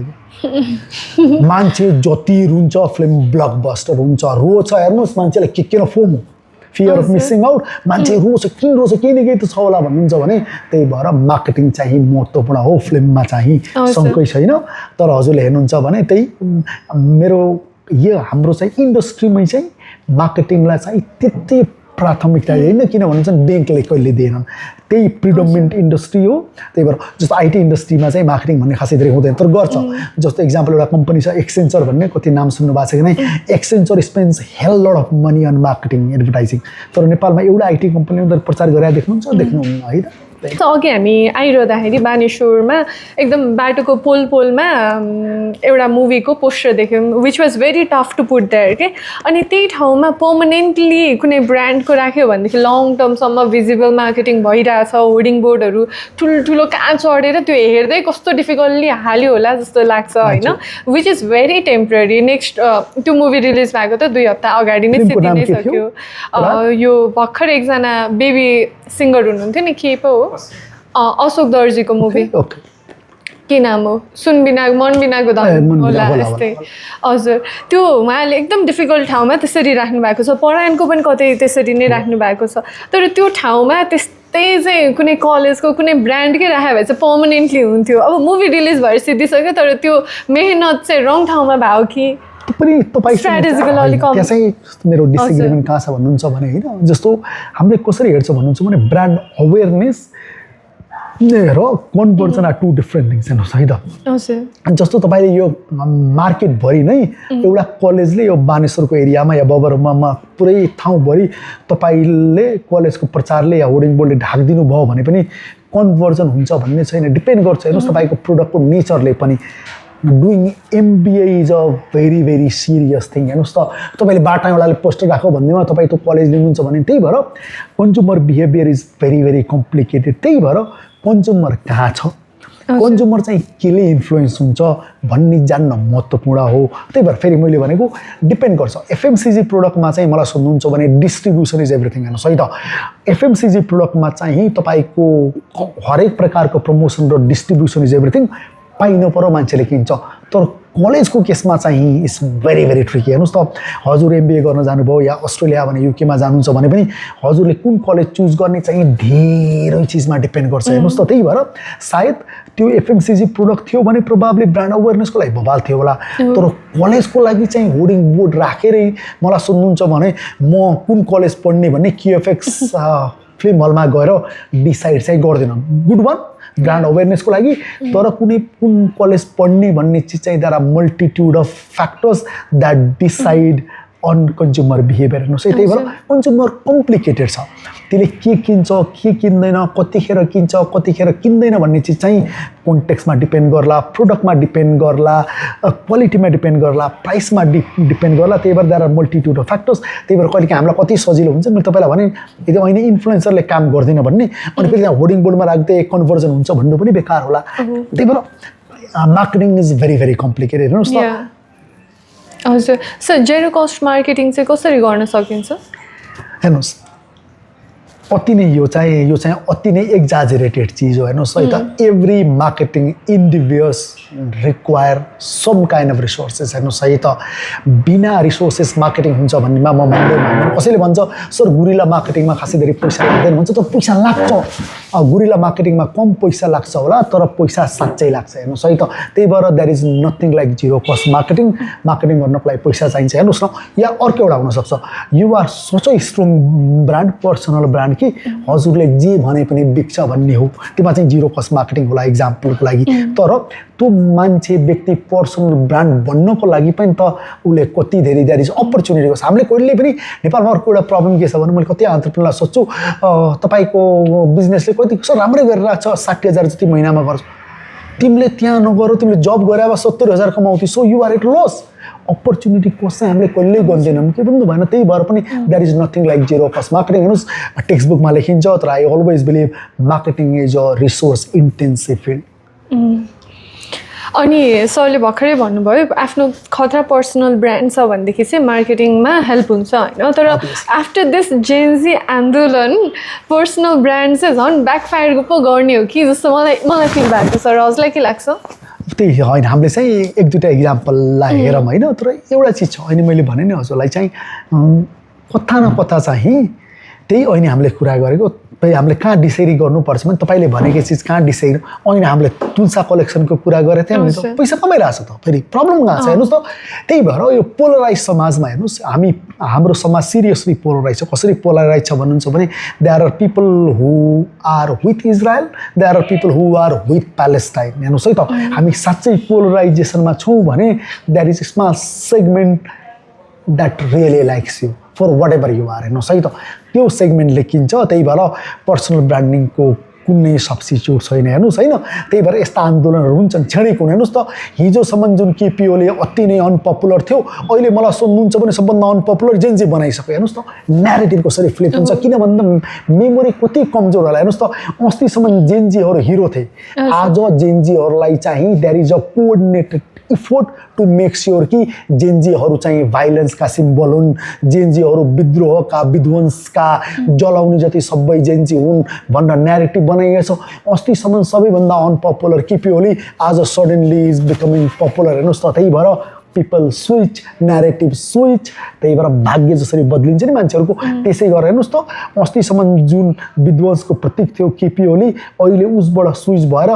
मान्छे जति रुन्छ फिल्म ब्लकबस्टर हुन्छ रोछ हेर्नुहोस् मान्छेलाई के किन FOMO fear of missing out मान्छे रोछ किन रोछ केही न केही त छ होला भन्नुहुन्छ भने त्यही भएर मार्केटिङ चाहिँ महत्त्वपूर्ण हो फिल्ममा चाहिँ शङ्कै छैन तर हजुरले हेर्नुहुन्छ भने त्यही मेरो यो हाम्रो चाहिँ इन्डस्ट्रीमै चाहिँ मार्केटिङलाई चाहिँ त्यति प्राथमिकता होइन किन भन्नुहुन्छ ब्याङ्कले कहिले दिएनन् त्यही प्रिडोमिनेन्ट इन्डस्ट्री हो त्यही भएर जस्तो आइटी इन्डस्ट्रीमा चाहिँ मार्केटिङ भन्ने खासै धेरै हुँदैन तर गर्छ जस्तो इक्जाम्पल एउटा कम्पनी छ एक्सेन्चर भन्ने कति नाम सुन्नु भएको छ कि नै Accenture spends hell lot of money on marketing advertising तर नेपालमा एउटा आइटी कम्पनीले उनीहरू प्रचार गरेर देख्नुहुन्छ देख्नुहुन्न है त अघि हामी आइरहँदाखेरि बानेश्वरमा एकदम बाटोको पोलमा एउटा मुभीको पोस्टर देख्यौँ which was very tough to put there के अनि त्यही ठाउँमा पर्मनेन्टली कुनै ब्रान्डको राख्यो भनेदेखि लङ टर्मसम्म भिजिबल मार्केटिङ भइरहेछ होर्डिङ बोर्डहरू ठुल्ठुलो कहाँ चढेर त्यो हेर्दै कस्तो डिफिकल्टली हाल्यो होला जस्तो लाग्छ होइन which is very temporary next त्यो मुभी रिलिज भएको त 2 हप्ता अगाडि नै सिद्धिसक्यो यो भर्खर एकजना बेबी सिङ्गर हुनुहुन्थ्यो नि के पो हो अशोक दर्जीको मुभी के नाम हो मन बिनाको धन होला यस्तै हजुर त्यो उहाँले एकदम डिफिकल्ट ठाउँमा त्यसरी राख्नु भएको छ परायणको पनि कतै त्यसरी नै राख्नु भएको छ तर त्यो ठाउँमा त्यस्तै चाहिँ कुनै कलेजको कुनै ब्रान्डकै राख्यो भए चाहिँ पर्मनेन्टली हुन्थ्यो अब मुभी रिलिज भएर सिद्धिसक्यो तर त्यो मेहनत चाहिँ रङ ठाउँमा भयो कि पनि तपाईँ चाहिँ मेरो डिसएग्रिमेन्ट कहाँ छ भन्नुहुन्छ भने होइन जस्तो हामीले कसरी हेर्छौँ भन्नुहुन्छ भने ब्रान्ड अवेरनेस र कन्भर्सन आर 2 डिफ्रेन्ट थिङ्स हेर्नुहोस् है त जस्तो तपाईँले यो मार्केटभरि नै एउटा कलेजले यो बानेश्वरको एरियामा या बबरमा पुरै ठाउँभरि तपाईँले कलेजको प्रचारले या होर्डिङ बोर्डले ढाकिदिनु भयो भने पनि कन्भर्जन हुन्छ भन्ने छैन डिपेन्ड गर्छ हेर्नुहोस् तपाईँको प्रोडक्टको नेचरले पनि doing MBA is a very very serious thing हेर्नुहोस् त तपाईँले बाटोमा एउटाले पोस्टर राख्यो भन्दैमा तपाईँ त्यो कलेज लिनुहुन्छ भने त्यही भएर consumer behaviour is very very complicated त्यही भएर कन्ज्युमर कहाँ छ कन्ज्युमर चाहिँ केले इन्फ्लुएन्स हुन्छ भन्ने जान्न महत्त्वपूर्ण हो त्यही भएर फेरि मैले भनेको डिपेन्ड गर्छ FMCG प्रोडक्टमा चाहिँ मलाई सोध्नुहुन्छ भने डिस्ट्रिब्युसन इज एभ्रिथिङ हेर्नुहोस् है त FMCG प्रोडक्टमा चाहिँ तपाईँको हरेक प्रकारको प्रमोसन र डिस्ट्रिब्युसन इज एभ्रिथिङ पाइनु पर्यो मान्छेले किन्छ तर कलेजको केसमा चाहिँ इट्स भेरी भेरी ट्रिकी हेर्नुहोस् त हजुर एमबिए गर्न जानुभयो या अस्ट्रेलिया भने युकेमा जानुहुन्छ भने पनि हजुरले कुन कलेज चुज गर्ने चाहिँ धेरै चिजमा डिपेन्ड गर्छ हेर्नुहोस् त त्यही भएर सायद त्यो एफएमसिजी प्रोडक्ट थियो भने प्रोबाब्ली ब्रान्ड अवेरनेसको लागि भवाल थियो होला तर कलेजको लागि चाहिँ होर्डिङ बोर्ड राखेरै मलाई सुन्नुहुन्छ भने म कुन कलेज पढ्ने भन्ने क्युएफएक्स फिल्म हलमा गएर डिसाइड चाहिँ गर्दैन गुड वान ब्रान्ड अवेरनेसको लागि तर कुनै कुन कलेज पढ्ने भन्ने चिज चाहिँ there are multitude of factors that decide on consumer behaviour हेर्नुहोस् है त्यही भएर कन्ज्युमर कम्प्लिकेटेड छ त्यसले के किन्छ के किन्दैन कतिखेर किन्छ कतिखेर किन्दैन भन्ने चिज चाहिँ कन्टेक्स्टमा डिपेन्ड गर्ला प्रोडक्टमा डिपेन्ड गर्ला क्वालिटीमा डिपेन्ड गर्ला प्राइसमा डिपेन्ड गर्ला त्यही भएर there are multitude of factors त्यही भएर कहिले हामीलाई कति सजिलो हुन्छ मैले तपाईँलाई भने यदि होइन इन्फ्लुएन्सरले काम गर्दैन भन्ने अनि फेरि त्यहाँ होर्डिङ बोर्डमा राख्दै कन्भर्जन हुन्छ भन्नु पनि बेकार होला त्यही भएर marketing is very very complicated हेर्नुहोस् न हजुर सर जेरो कस्ट मार्केटिङ चाहिँ कसरी गर्न सकिन्छ हेर्नुहोस् अति नै यो चाहिँ अति नै एक्जाजरेटेड चिज हो हेर्नुहोस् है त every marketing individuals require some kind of resources हेर्नुहोस् है त बिना रिसोर्सेस मार्केटिङ हुन्छ भन्नेमा म मान्दैन कसैले भन्छ सर गुरिला मार्केटिङमा खासै धेरै पैसा लाग्दैन भन्छ तर पैसा लाग्छ गुरिला मार्केटिङमा कम पैसा लाग्छ होला तर पैसा साँच्चै लाग्छ हेर्नुहोस् है त त्यही भएर there is nothing like zero cost marketing गर्नको लागि पैसा चाहिन्छ हेर्नुहोस् न या अर्को एउटा हुनसक्छ you are such a strong brand personal brand कि हजुरले जे भने पनि बिक्छ भन्ने हो त्यसमा चाहिँ जिरो कस्ट मार्केटिङ होला इक्जाम्पलको लागि तर त्यो मान्छे व्यक्ति पर्सनल ब्रान्ड बन्नको लागि पनि त उसले कति धेरै देयर इज अपर्च्युनिटी होस् हामीले कहिले पनि नेपालमा अर्को एउटा प्रब्लम के छ भने मैले कति एन्टरप्रेन्योरलाई सोध्छु तपाईँको बिजनेसले कति सर राम्रै गरिरहेको छ 60,000 जति महिनामा गर्छ तिमीले त्यहाँ नगर तिमीले जब गरे अब 70,000 कमाउँथ्यौ so you are at loss opportunity cost चाहिँ हामीले कहिल्यै गर्दैनौँ के भन्नु भएन त्यही भएर पनि there is nothing like zero cost marketing हेर्नुहोस् टेक्स्ट बुकमा लेखिन्छ तर I always believe marketing is a resource intensive field अनि सरले भर्खरै भन्नुभयो आफ्नो खतरा पर्सनल ब्रान्ड छ भनेदेखि चाहिँ मार्केटिङमा हेल्प हुन्छ होइन तर आफ्टर दिस जेन्जी आन्दोलन पर्सनल ब्रान्ड चाहिँ झन् ब्याकफायर पो गर्ने हो कि जस्तो मलाई फिल भएको छ र हजुरलाई के लाग्छ त्यही होइन हामीले चाहिँ एक दुईवटा इक्जाम्पललाई हेरौँ होइन तर एउटा चिज छ अहिले मैले भने नि हजुरलाई चाहिँ कथा न कथा चाहिँ त्यही अहिले हामीले कुरा गरेको हामीले कहाँ डिसाइड गर्नुपर्छ भने तपाईँले भनेको चिज कहाँ डिसाइड अहिले हामीले तुलसा कलेक्सनको कुरा गरेको थियौँ नि त पैसा कमाइरहेको छ त फेरि प्रब्लम कहाँ छ हेर्नुहोस् त त्यही भएर यो पोलराइज समाजमा हेर्नुहोस् हाम्रो समाज सिरियसली पोलराइज छ कसरी पोलराइज छ भन्नुहुन्छ भने there are people who are with Israel there are people who are with Palestine हेर्नुहोस् है त हामी साँच्चै पोलराइजेसनमा छौँ भने there is small segment that really likes you for whatever you are हेर्नुहोस् है त त्यो सेगमेन्टले किन्छ त्यही भएर पर्सनल ब्रान्डिङको कुनै सब्स्टिट्युट छैन हेर्नुहोस् होइन त्यही भएर यस्ता आन्दोलनहरू हुन्छन् क्षणिक हुन् हेर्नुहोस् त हिजोसम्म जुन केपिओले अति नै अनपपुलर थियो अहिले मलाई सोध्नुहुन्छ भने सबभन्दा अनपपुलर जेन्जी बनाइसक्यो हेर्नुहोस् त न्यारेटिभ कसरी फ्लिप हुन्छ किन भन्दा मेमोरी कति कमजोर होला हेर्नुहोस् त अस्तिसम्म जेन्जीहरू हिरो थिए आज जेन्जीहरूलाई चाहिँ there is a coordinated effort to make sure कि जेन्जीहरू चाहिँ भाइलेन्सका सिम्बल हुन् जेन्जीहरू विद्रोहका विध्वंसका जलाउने जति सबै जेन्जी हुन् भनेर न्यारेटिभ बनाइएको छ अस्तिसम्म सबैभन्दा अनपपुलर केपिओली आज सडनली इज बिकमिङ पपुलर हेर्नुहोस् त त्यही भएर पिपल स्विच न्यारेटिभ स्विच त्यही भएर भाग्य जसरी बदलिन्छ नि मान्छेहरूको त्यसै गरेर हेर्नुहोस् त अस्तिसम्म जुन विध्वंसको प्रतीक थियो केपिओली अहिले उसबाट स्विच भएर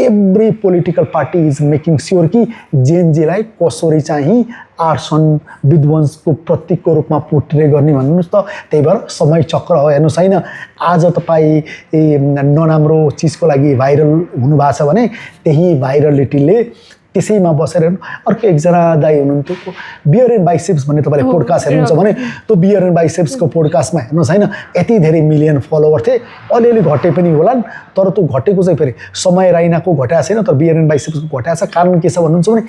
every political party is making sure कि जेनजीलाई कसरी चाहिँ आर्सन विध्वंसको प्रतीकको रूपमा पोर्ट्रे गर्ने भन्नुहोस् त त्यही भएर समय चक्र हो हेर्नुहोस् होइन आज तपाईँ नराम्रो चिजको लागि भाइरल हुनुभएको छ भने त्यही भाइरलिटीले त्यसैमा बसेर अर्को एकजना दाइ हुनुहुन्थ्यो बियर एन्ड बाइसेप्स भन्ने तपाईँले पोडकास्ट हेर्नुहुन्छ भने त्यो बियर एन्ड बाइसेप्सको पोडकास्टमा हेर्नुहोस् होइन यति धेरै मिलियन फलोवर थिए अलिअलि घटे पनि होलान् तर त्यो घटेको चाहिँ फेरि समय राइनाको घटाएको छैन तर बियर एन्ड बाइसेप्सको घटाएको छ कारण के छ भन्नुहुन्छ भने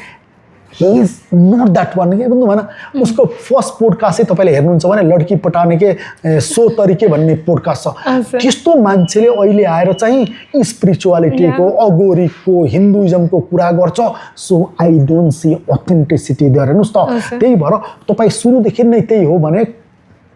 he is not that one के भन्नु भएन उसको फर्स्ट पोडकास्ट चाहिँ तपाईँले हेर्नुहुन्छ भने लड्की पटाउने के सो तरिके भन्ने पोडकास्ट छ त्यस्तो मान्छेले अहिले आएर चाहिँ स्पिरिचुअलिटीको अगोरीको हिन्दुइजमको कुरा गर्छ so I don't see authenticity there हेर्नुहोस् त त्यही भएर तपाईँ सुरुदेखि नै त्यही हो भने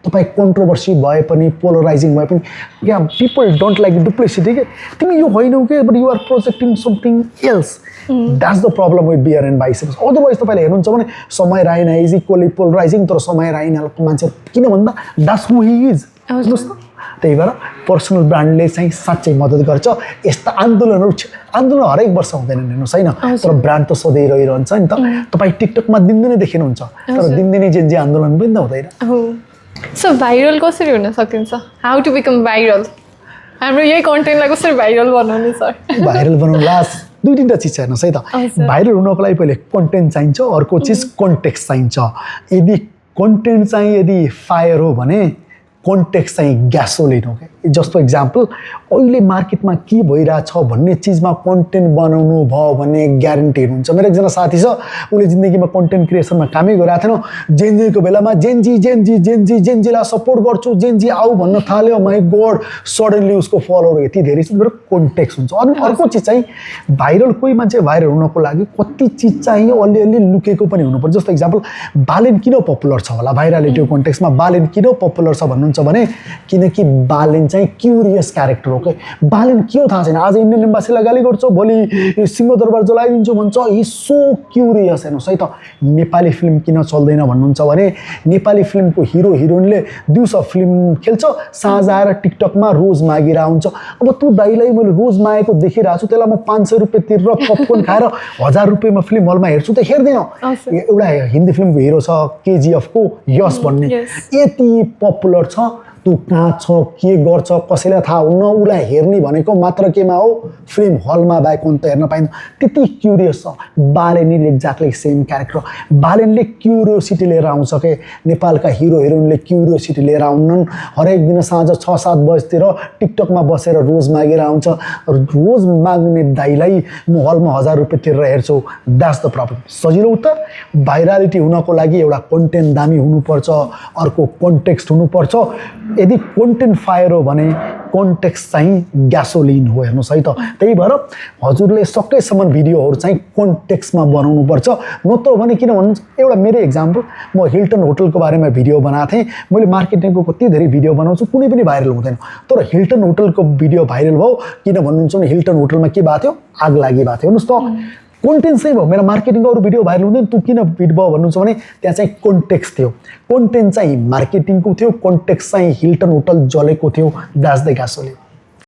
तपाईँ कन्ट्रोभर्सी भए पनि पोलराइजिङ भए पनि या पिपल डोन्ट लाइक डुप्लिसिटी के तिमी यो होइनौ के but you are projecting something else that's the problem with Beer and Biceps otherwise तपाईँले हेर्नुहुन्छ भने समय राइना इज इक्वली पोलराइजिङ तर समय राइनाको मान्छे किन भन्दा द्याट्स हु हि इज बुझ्नुहोस् न त्यही भएर पर्सनल ब्रान्डले चाहिँ साँच्चै मद्दत गर्छ यस्ता आन्दोलन हरेक वर्ष हुँदैनन् हेर्नुहोस् होइन तर ब्रान्ड त सधैँ रहिरहन्छ नि त तपाईँ टिकटकमा दिनदिनै देखिनुहुन्छ तर दिनदिनै जेन आन्दोलन पनि त हुँदैन सो भाइरल कसरी हुन सकिन्छ हाउ टु बिकम भाइरल हाम्रो यही कन्टेन्टलाई कसरी भाइरल बनाउने सर भाइरल बनाउनु लास्ट दुई तिनवटा चिज हेर्नुहोस् है त भाइरल हुनको लागि पहिले कन्टेन्ट चाहिन्छ अर्को चिज कन्टेक्स्ट चाहिन्छ यदि कन्टेन्ट चाहिँ यदि फायर हो भने कन्टेक्स्ट चाहिँ ग्यासोलिन हो क्या जस्तो इक्जाम्पल अहिले मार्केटमा के भइरहेछ भन्ने चिजमा कन्टेन्ट बनाउनु भयो भने ग्यारेन्टी हुन्छ मेरो एकजना साथी छ उसले जिन्दगीमा कन्टेन्ट क्रिएसनमा कामै गरिरहेको थिएन जेनजीको बेलामा जेनजीलाई सपोर्ट गर्छु जेनजी आऊ भन्न थाल्यो माई गड सडनली उसको फलोवर यति धेरै मेरो कन्टेक्स्ट हुन्छ अनि अर्को चिज चाहिँ भाइरल कोही मान्छे भाइरल हुनको लागि कति चिज चाहिँ अलिअलि लुकेको पनि हुनुपर्छ जस्तो इक्जाम्पल बालेन किन पपुलर छ होला भाइरालिटी कन्टेक्स्टमा बालेन किन पपुलर छ भन्नुहुन्छ भने किनकि बालेन चाहिँ क्युरियस क्यारेक्टर हो कि बालेन के हो थाहा छैन आज इन्डियन एम्बासीलाई गाली गर्छ भोलि सिंहदरबार जलाइदिन्छु भन्छ हि सो क्युरियस हेर्नुहोस् है त नेपाली फिल्म किन चल्दैन भन्नुहुन्छ भने नेपाली फिल्मको हिरो हिरोइनले दिउँसो फिल्म खेल्छ साँझ आएर टिकटकमा रोज मागिरह हुन्छ अब तँ दाइलाई मैले रोज मागेको देखिरहेको छु त्यसलाई म 500 रुपियाँ तिरेर पपकर्न खाएर 1000 रुपियाँमा फिल्म हलमा हेर्छु त हेर्दैन एउटा हिन्दी फिल्मको हिरो छ केजिएफको यश भन्ने यति पपुलर छ तँ कहाँ छ के गर्छ कसैलाई थाहा हुन्न उसलाई हेर्ने भनेको मात्र केमा हो फिल्म हलमा बाहेक अन्त हेर्न पाइँदैन त्यति क्युरियस छ बालेनले एक्ज्याक्टली सेम क्यारेक्टर बालेनले क्युरियोसिटी लिएर आउँछ के नेपालका हिरो हिरोइनले क्युरियोसिटी लिएर आउनन् हरेक दिन साँझ 6-7 बजीतिर टिकटकमा बसेर रोज मागेर आउँछ रोज माग्ने दाइलाई म हलमा 1000 रुपियाँ तिरेर हेर्छु द्याट्स द प्रब्लम सजिलो उत्तर भाइरालिटी हुनको लागि एउटा कन्टेन्ट दामी हुनुपर्छ अर्को कन्टेक्स्ट हुनुपर्छ यदि कन्टेन्ट फायर हो भने कन्टेक्स्ट चाहिँ ग्यासोलिन हो हेर्नुहोस् है त त्यही भएर हजुरले सकेसम्म भिडियोहरू चाहिँ कन्टेक्स्टमा बनाउनुपर्छ नत्र भने किन भन्नुहुन्छ एउटा मेरो इक्जाम्पल म हिल्टन होटलको बारेमा भिडियो बनाएको थिएँ मैले मार्केटिङको कति धेरै भिडियो बनाउँछु कुनै पनि भाइरल हुँदैन तर हिल्टन होटलको भिडियो भाइरल भयो किन भन्नुहुन्छ भने हिल्टन होटलमा के भएको थियो आग लागि भएको थियो हेर्नुहोस् त कन्टेन्ट चाहिँ भयो मेरो मार्केटिङको अरू भिडियो भाइरल हुँदैन तँ किन हिट भयो भन्नुहुन्छ भने त्यहाँ चाहिँ कन्टेक्स्ट थियो कन्टेन्ट चाहिँ मार्केटिङको थियो कन्टेक्स्ट चाहिँ हिल्टन होटल जलेको थियो द्याट्स द ग्यासोलिन